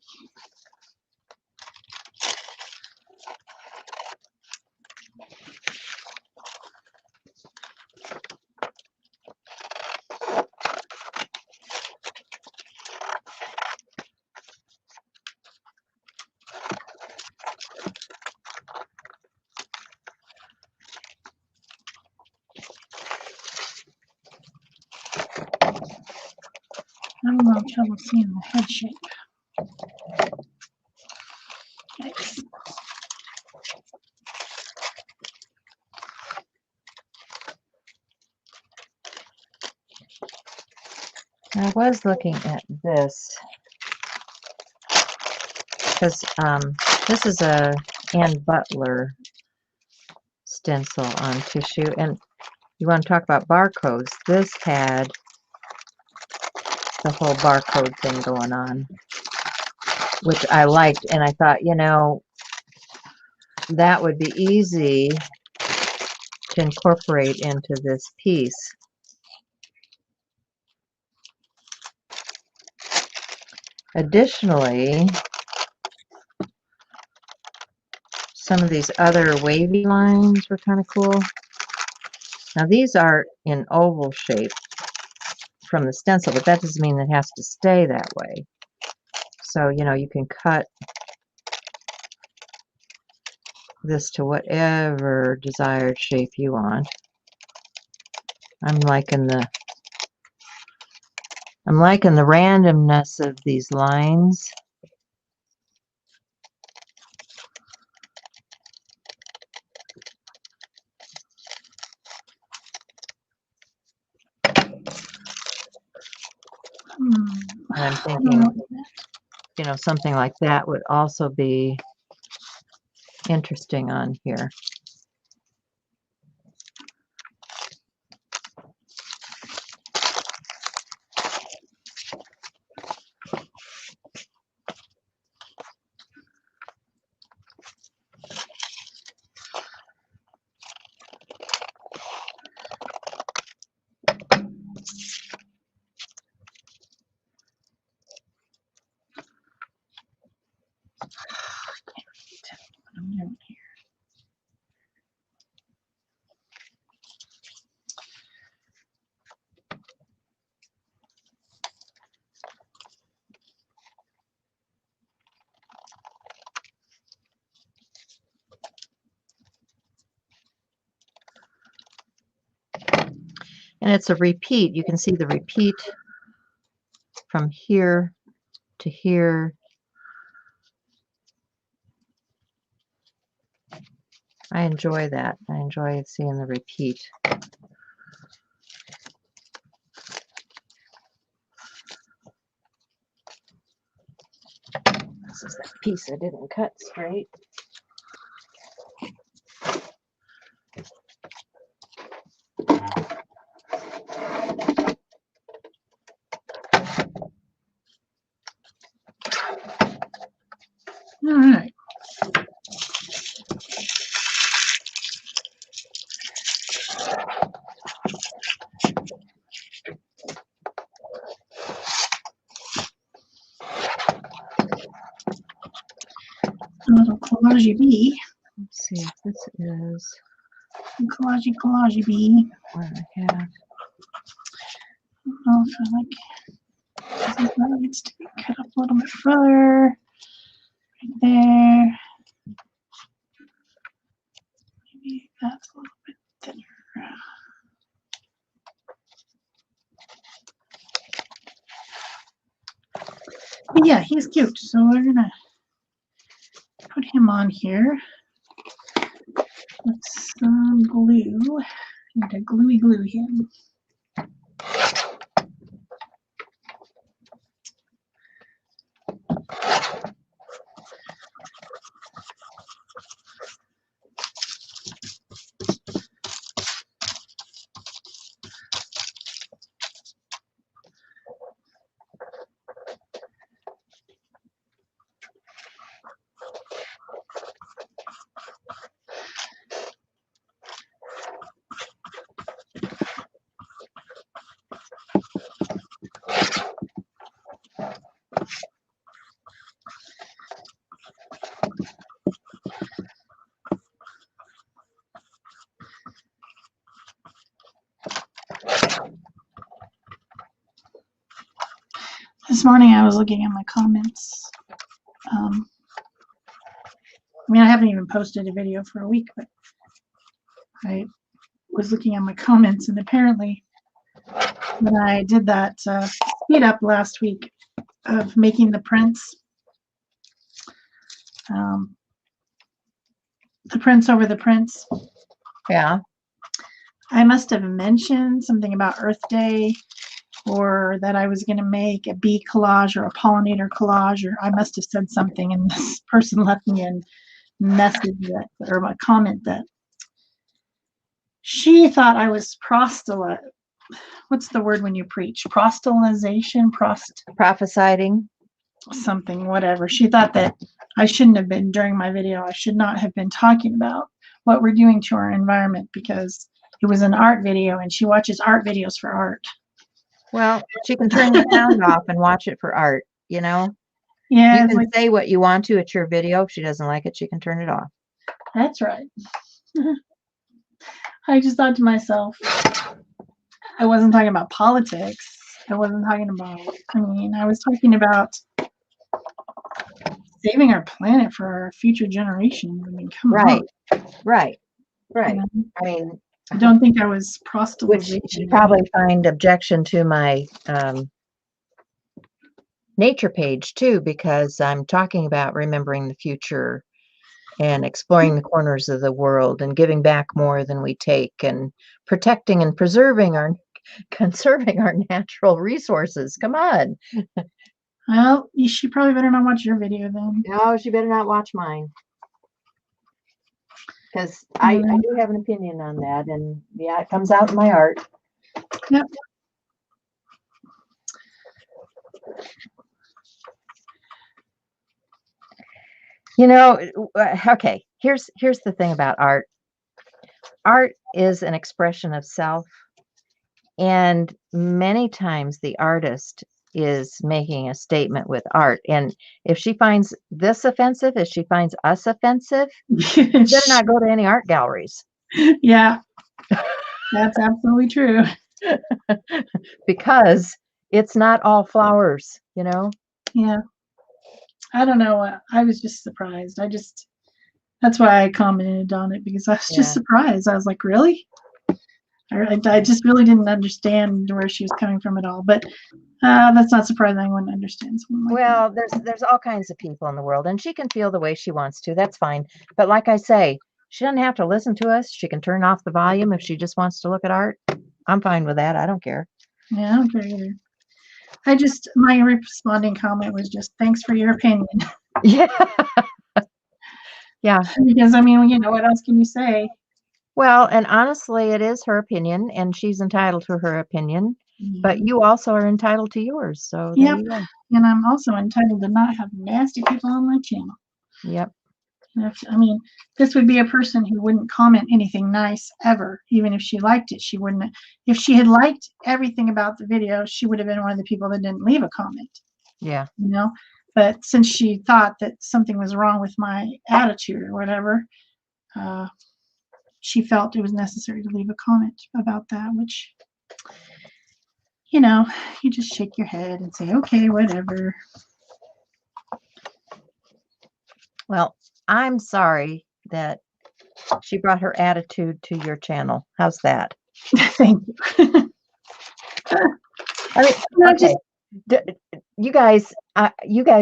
I'm having a little trouble seeing the head shape. Yikes. I was looking at this because this is a Ann Butler stencil on tissue, and you want to talk about barcodes. This had the whole barcode thing going on, which I liked, and I thought, you know, that would be easy to incorporate into this piece. Additionally, some of these other wavy lines were kind of cool. Now these are in oval shape from the stencil, but that doesn't mean it has to stay that way. So, you know, you can cut this to whatever desired shape you want. I'm liking the randomness of these lines. And I'm thinking, you know, something like that would also be interesting on here. And it's a repeat. You can see the repeat from here to here. I enjoy that. I enjoy seeing the repeat. This is that piece I didn't cut straight. All right. A little collage bee. Let's see if this is Collage bee. what I have. I don't know if I like. That needs to be cut up a little bit further. Right there. Maybe that's a little bit thinner. But yeah, he's cute, so we're gonna put him on here with some glue. I'm gonna gluey glue him. This morning I was looking at my comments. I mean, I haven't even posted a video for a week, but I was looking at my comments, and apparently when I did that speed up last week of making the prints over the prints, Yeah. I must have mentioned something about Earth Day, or that I was going to make a bee collage or a pollinator collage, or I must have said something, and this person left me a message or a comment that she thought I was what's the word when you preach? Proselytization? Prophesying. Something, whatever. She thought that I shouldn't have been, during my video, I should not have been talking about what we're doing to our environment because it was an art video and she watches art videos for art. Well, she can turn the sound off and watch it for art, you know? Yeah, You can say what you want to. It's your video. If she doesn't like it, she can turn it off. That's right. I just thought to myself, I wasn't talking about politics. I wasn't talking about, I was talking about saving our planet for our future generations. I mean, come on. Right. You know? I mean, I don't think I was proselytizing. Which she'd probably find objection to my nature page too, because I'm talking about remembering the future and exploring the corners of the world and giving back more than we take and protecting and conserving our natural resources. Come on. Well, she probably better not watch your video then. No, she better not watch mine. Because I do have an opinion on that, and yeah, it comes out in my art. Yep. You know, okay, here's the thing about art. Art is an expression of self, and many times the artist is making a statement with art. And if she finds this offensive, if she finds us offensive, she better not go to any art galleries. Yeah, that's absolutely true. Because it's not all flowers, you know? Yeah. I don't know. I was just surprised. That's why I commented on it, because I was just surprised. I was like, really? I just really didn't understand where she was coming from at all. But that's not surprising. I wouldn't understand something like that. Well, there's all kinds of people in the world, and she can feel the way she wants to. That's fine. But like I say, she doesn't have to listen to us. She can turn off the volume if she just wants to look at art. I'm fine with that. I don't care. Yeah, I don't care either. My responding comment was just, thanks for your opinion. Yeah. Yeah. Because, what else can you say? Well, and honestly, it is her opinion, and she's entitled to her opinion. But you also are entitled to yours. So there you go. And I'm also entitled to not have nasty people on my channel. Yep. This would be a person who wouldn't comment anything nice ever, even if she liked it. She wouldn't. If she had liked everything about the video, she would have been one of the people that didn't leave a comment. Yeah. But since she thought that something was wrong with my attitude or whatever, she felt it was necessary to leave a comment about that, which, you just shake your head and say, okay, whatever. Well, I'm sorry that she brought her attitude to your channel. How's that? Thank you. Okay. You guys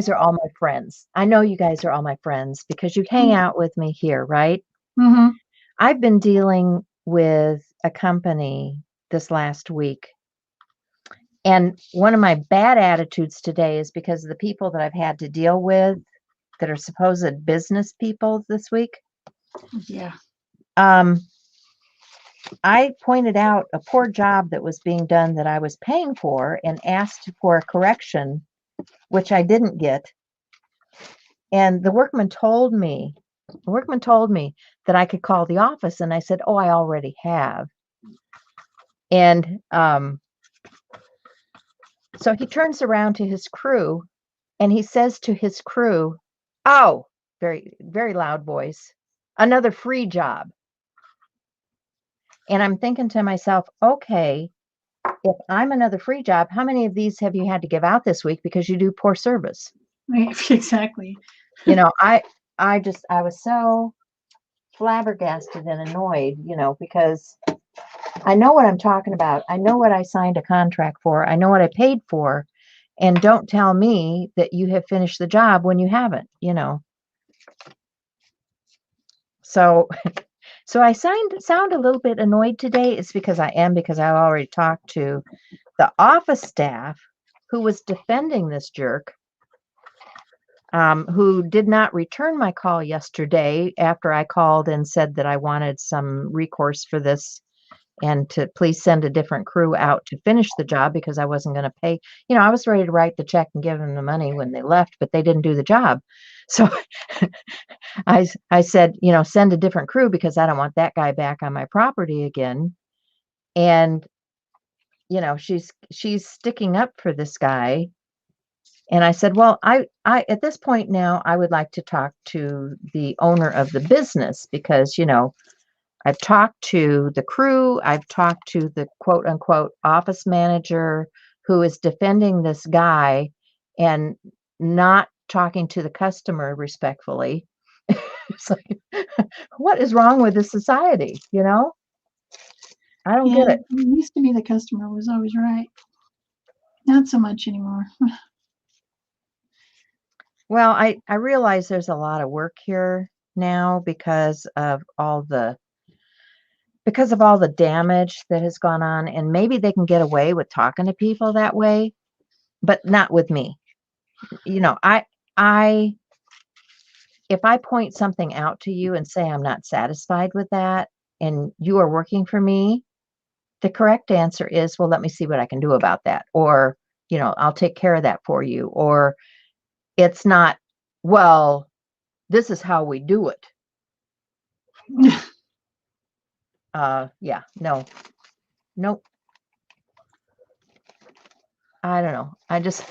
are all my friends. I know you guys are all my friends because you hang out with me here, right? Mm-hmm. I've been dealing with a company this last week. And one of my bad attitudes today is because of the people that I've had to deal with that are supposed business people this week. Yeah. I pointed out a poor job that was being done that I was paying for and asked for a correction, which I didn't get. And the workman told me that I could call the office. And I said, oh, I already have. And so he turns around to his crew and he says to his crew, oh, very, very loud voice, another free job. And I'm thinking to myself, okay, if I'm another free job, how many of these have you had to give out this week because you do poor service? Exactly. You know, I was so flabbergasted and annoyed, you know, because I know what I'm talking about. I know what I signed a contract for. I know what I paid for. And don't tell me that you have finished the job when you haven't, you know. So so I sound a little bit annoyed today. It's because I am, because I already talked to the office staff who was defending this jerk, who did not return my call yesterday after I called and said that I wanted some recourse for this and to please send a different crew out to finish the job because I wasn't going to pay. You know, I was ready to write the check and give them the money when they left, but they didn't do the job. So I said, you know, send a different crew because I don't want that guy back on my property again. And, you know, she's sticking up for this guy. And I said, well, I at this point now, I would like to talk to the owner of the business because, you know, I've talked to the crew, I've talked to the quote unquote office manager who is defending this guy and not talking to the customer respectfully. It's like, what is wrong with this society? You know, I don't Yeah, get it. it used to be the customer was always right. Not so much anymore. Well, I realize there's a lot of work here now because of all the damage that has gone on, and maybe they can get away with talking to people that way, but not with me. You know, I if I point something out to you and say I'm not satisfied with that and you are working for me, the correct answer is, well, let me see what I can do about that. Or, you know, I'll take care of that for you. Or it's not, well, this is how we do it. Yeah, no, nope. I don't know. I just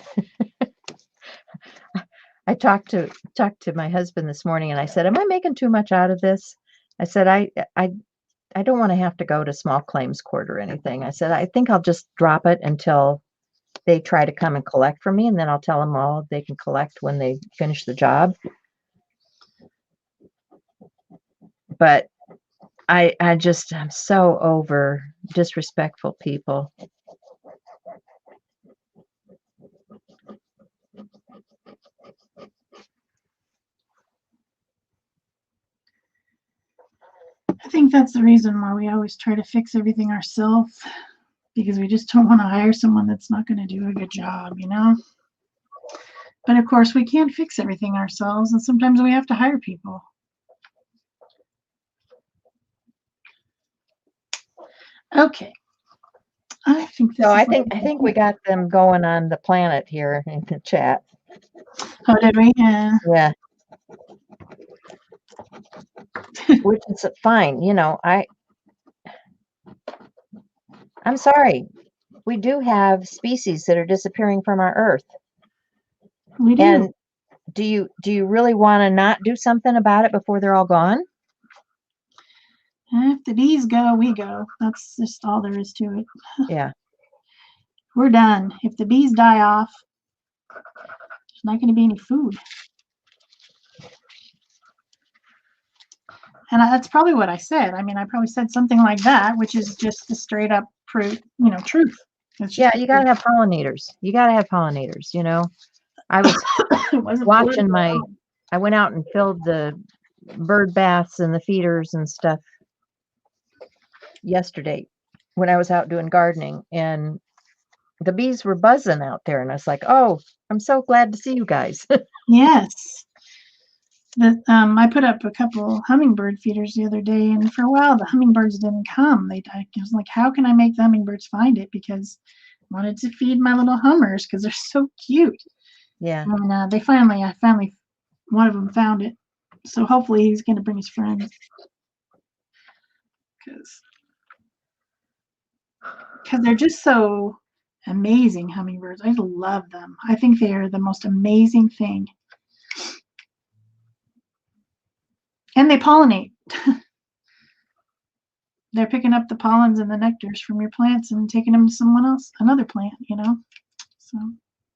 I talked to my husband this morning and I said, am I making too much out of this? I said, I don't want to have to go to small claims court or anything. I said, I think I'll just drop it until they try to come and collect from me, and then I'll tell them all they can collect when they finish the job. But I'm so over disrespectful people. I think that's the reason why we always try to fix everything ourselves, because we just don't want to hire someone that's not going to do a good job, you know? But of course, we can't fix everything ourselves, and sometimes we have to hire people. Okay. I think this So is I think we got them going on the planet here in the chat. Oh, did we? Yeah. Which is fine. You know, I'm sorry. We do have species that are disappearing from our earth. We do. And do you really want to not do something about it before they're all gone? If the bees go, we go. That's just all there is to it. Yeah. We're done. If the bees die off, there's not going to be any food. And that's probably what I said. I mean, I probably said something like that, which is just a straight up truth. Yeah, you got to have pollinators. You got to have pollinators, you know. I was watching I went out and filled the bird baths and the feeders and stuff yesterday when I was out doing gardening, and the bees were buzzing out there, and I was like, oh, I'm so glad to see you guys. Yes. I put up a couple hummingbird feeders the other day, and for a while the hummingbirds didn't come. I was like, how can I make the hummingbirds find it? Because I wanted to feed my little hummers because they're so cute. Yeah. And I finally, one of them found it. So hopefully he's going to bring his friends. Because they're just so amazing, hummingbirds. I love them. I think they are the most amazing thing. And they pollinate. they're picking up the pollens and the nectars from your plants and taking them to someone else, another plant, you know? So.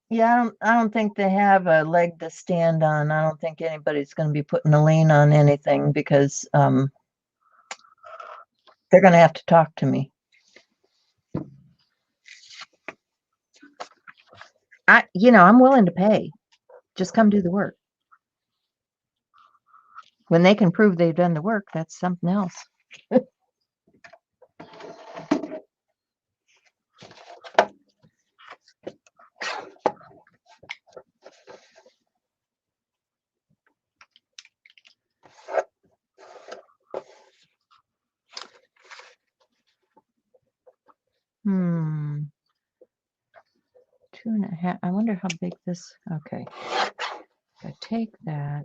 Yeah, I don't think they have a leg to stand on. I don't think anybody's going to be putting a lien on anything because they're going to have to talk to me. I'm willing to pay. Just come do the work. When they can prove they've done the work, that's something else. Hmm. 2.5. I wonder how big this. Okay. If I take that.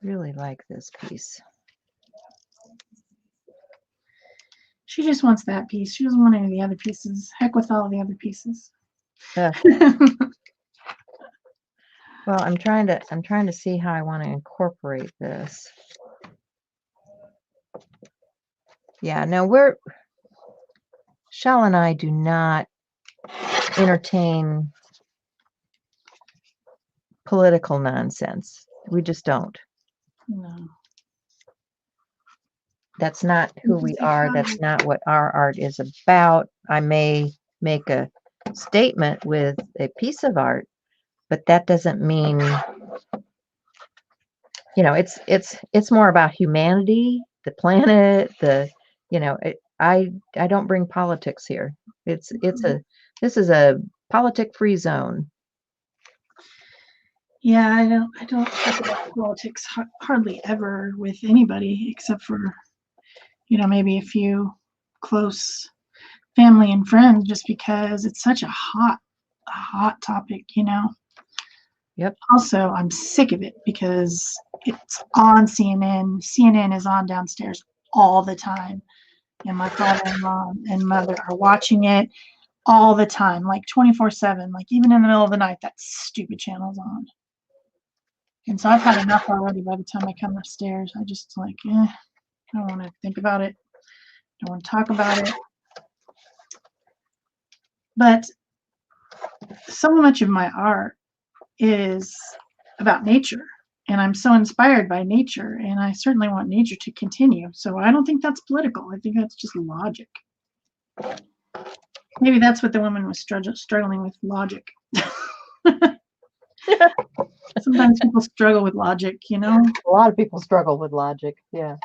Really like this piece. She just wants that piece. She doesn't want any of the other pieces. Heck with all the other pieces. Well, I'm trying to see how I want to incorporate this. Yeah, no, Shel and I do not entertain political nonsense. We just don't. No. That's not who we are. That's not what our art is about. I may make a statement with a piece of art, but that doesn't mean, it's more about humanity, the planet, I don't bring politics here. This is a politic-free zone. Yeah, I don't talk about politics hardly ever with anybody except for, maybe a few close family and friends, just because it's such a hot topic, Yep. Also, I'm sick of it because it's on CNN. CNN is on downstairs all the time. And my father-in-law and mother are watching it all the time, like 24/7, like even in the middle of the night, that stupid channel's on. And so I've had enough already by the time I come upstairs. I just I don't want to think about it. I don't want to talk about it. But so much of my art is about nature. And I'm so inspired by nature. And I certainly want nature to continue. So I don't think that's political. I think that's just logic. Maybe that's what the woman was struggling with, logic. Sometimes people struggle with logic, A lot of people struggle with logic, yeah.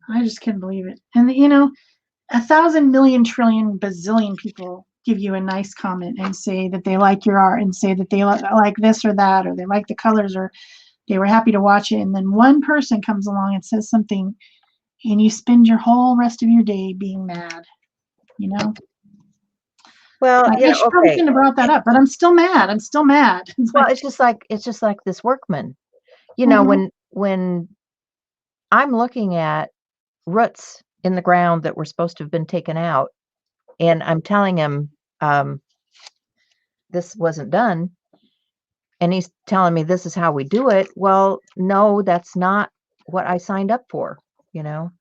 I just can't believe it. And 1,000 million trillion bazillion people give you a nice comment and say that they like your art and say that they like this or that, or they like the colors, or they were happy to watch it. And then one person comes along and says something, and you spend your whole rest of your day being mad, Well, I probably shouldn't have brought that up, but I'm still mad. Well, it's just like this workman. When I'm looking at roots in the ground that were supposed to have been taken out, and I'm telling him this wasn't done, and he's telling me this is how we do it. Well, no, that's not what I signed up for, And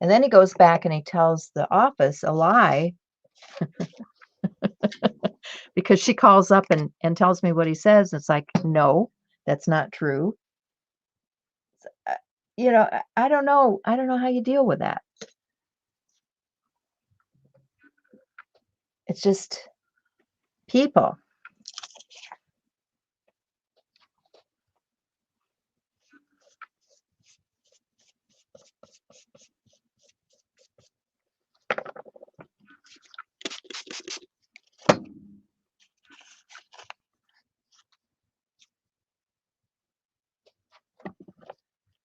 then he goes back and he tells the office a lie because she calls up and tells me what he says. It's like, no, that's not true. I don't know. I don't know how you deal with that. It's just people.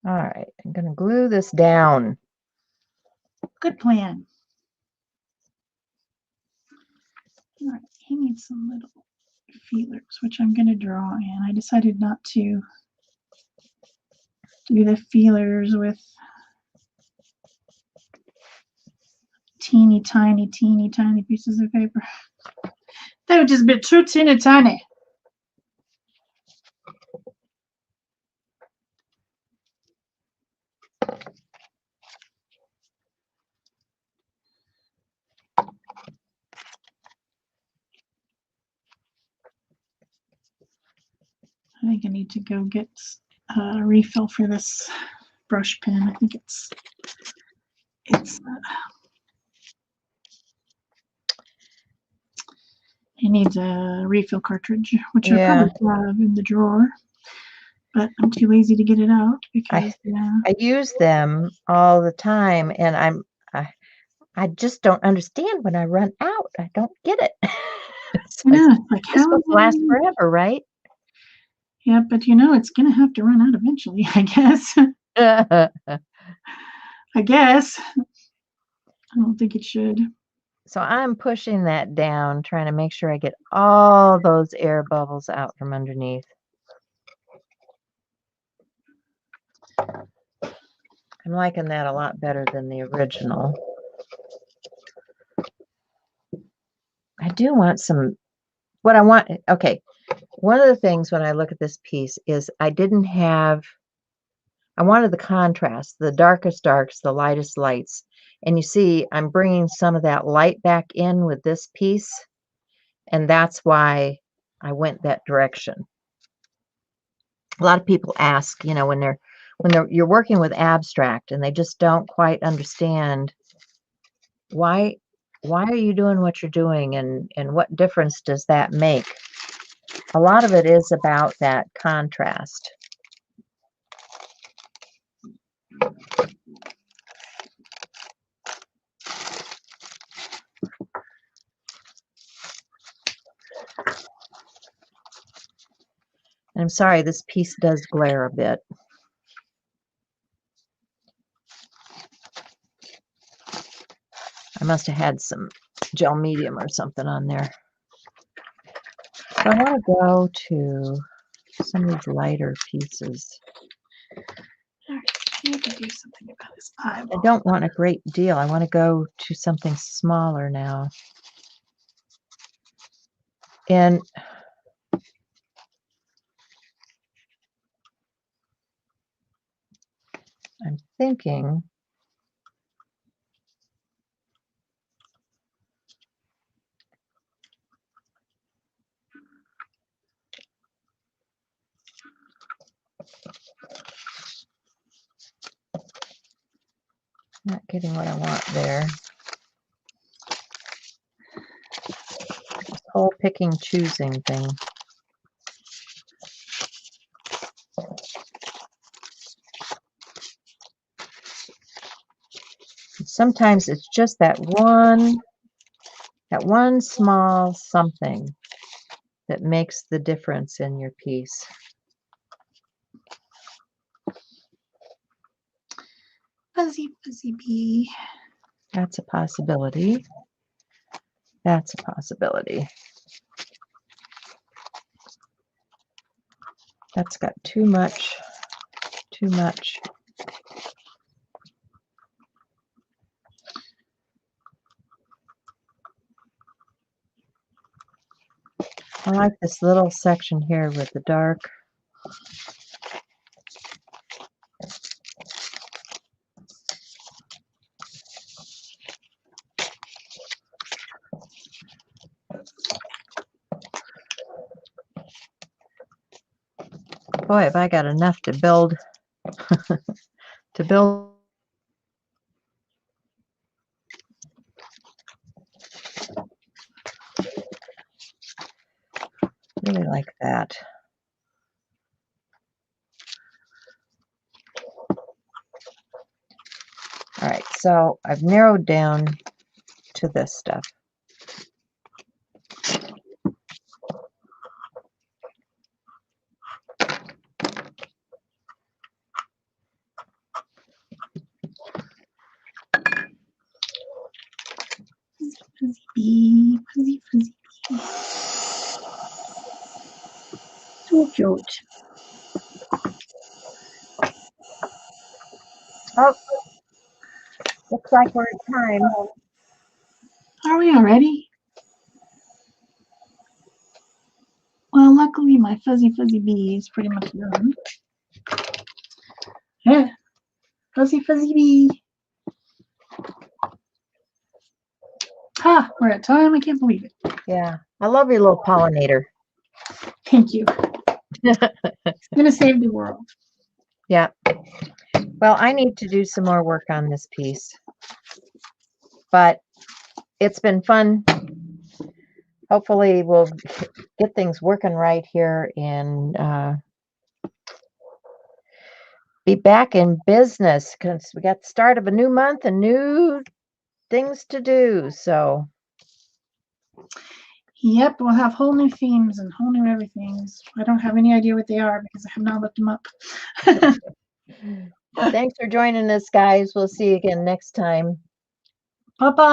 All right, I'm going to glue this down. Good plan. All right, he needs some little feelers, which I'm going to draw in. I decided not to do the feelers with teeny tiny pieces of paper. That would just be too teeny tiny. think I need to go get a refill for this brush pen. I think it's it needs a refill cartridge, which I probably have in the drawer, but I'm too lazy to get it out because I use them all the time, and I just don't understand when I run out. I don't get it. It's I know, it's like it's how supposed to last forever, right? Yeah, but it's gonna have to run out eventually, I guess. I guess. I don't think it should. So I'm pushing that down, trying to make sure I get all those air bubbles out from underneath. I'm liking that a lot better than the original. I do want some, okay, one of the things when I look at this piece is I wanted the contrast, the darkest darks, the lightest lights. And you see, I'm bringing some of that light back in with this piece. And that's why I went that direction. A lot of people ask, when you're working with abstract and they just don't quite understand why are you doing what you're doing, and what difference does that make? A lot of it is about that contrast. I'm sorry, this piece does glare a bit. I must have had some gel medium or something on there. So I want to go to some of these lighter pieces. I need to do something about this eyeball. I don't want a great deal. I want to go to something smaller now. And I'm thinking not getting what I want there. This whole picking, choosing thing. Sometimes it's just that one small something that makes the difference in your piece. Fuzzy bee. That's a possibility. That's a possibility. That's got too much. I like this little section here with the dark. Boy, have I got enough to build really like that. All right, so I've narrowed down to this stuff. Fuzzy bee. Fuzzy bee. So cute. Oh, looks like we're at time. Are we already? Well, luckily my fuzzy bee is pretty much done. Yeah. Fuzzy bee. Ha! We're at time. I can't believe it. Yeah, I love your little pollinator. Thank you. It's going to save the world. Yeah. Well, I need to do some more work on this piece, but it's been fun. Hopefully we'll get things working right here and be back in business because we got the start of a new month and new things to do. So Yep, we'll have whole new themes and whole new everythings. I don't have any idea what they are because I have not looked them up. thanks for joining us, guys. We'll see you again next time. Bye-bye.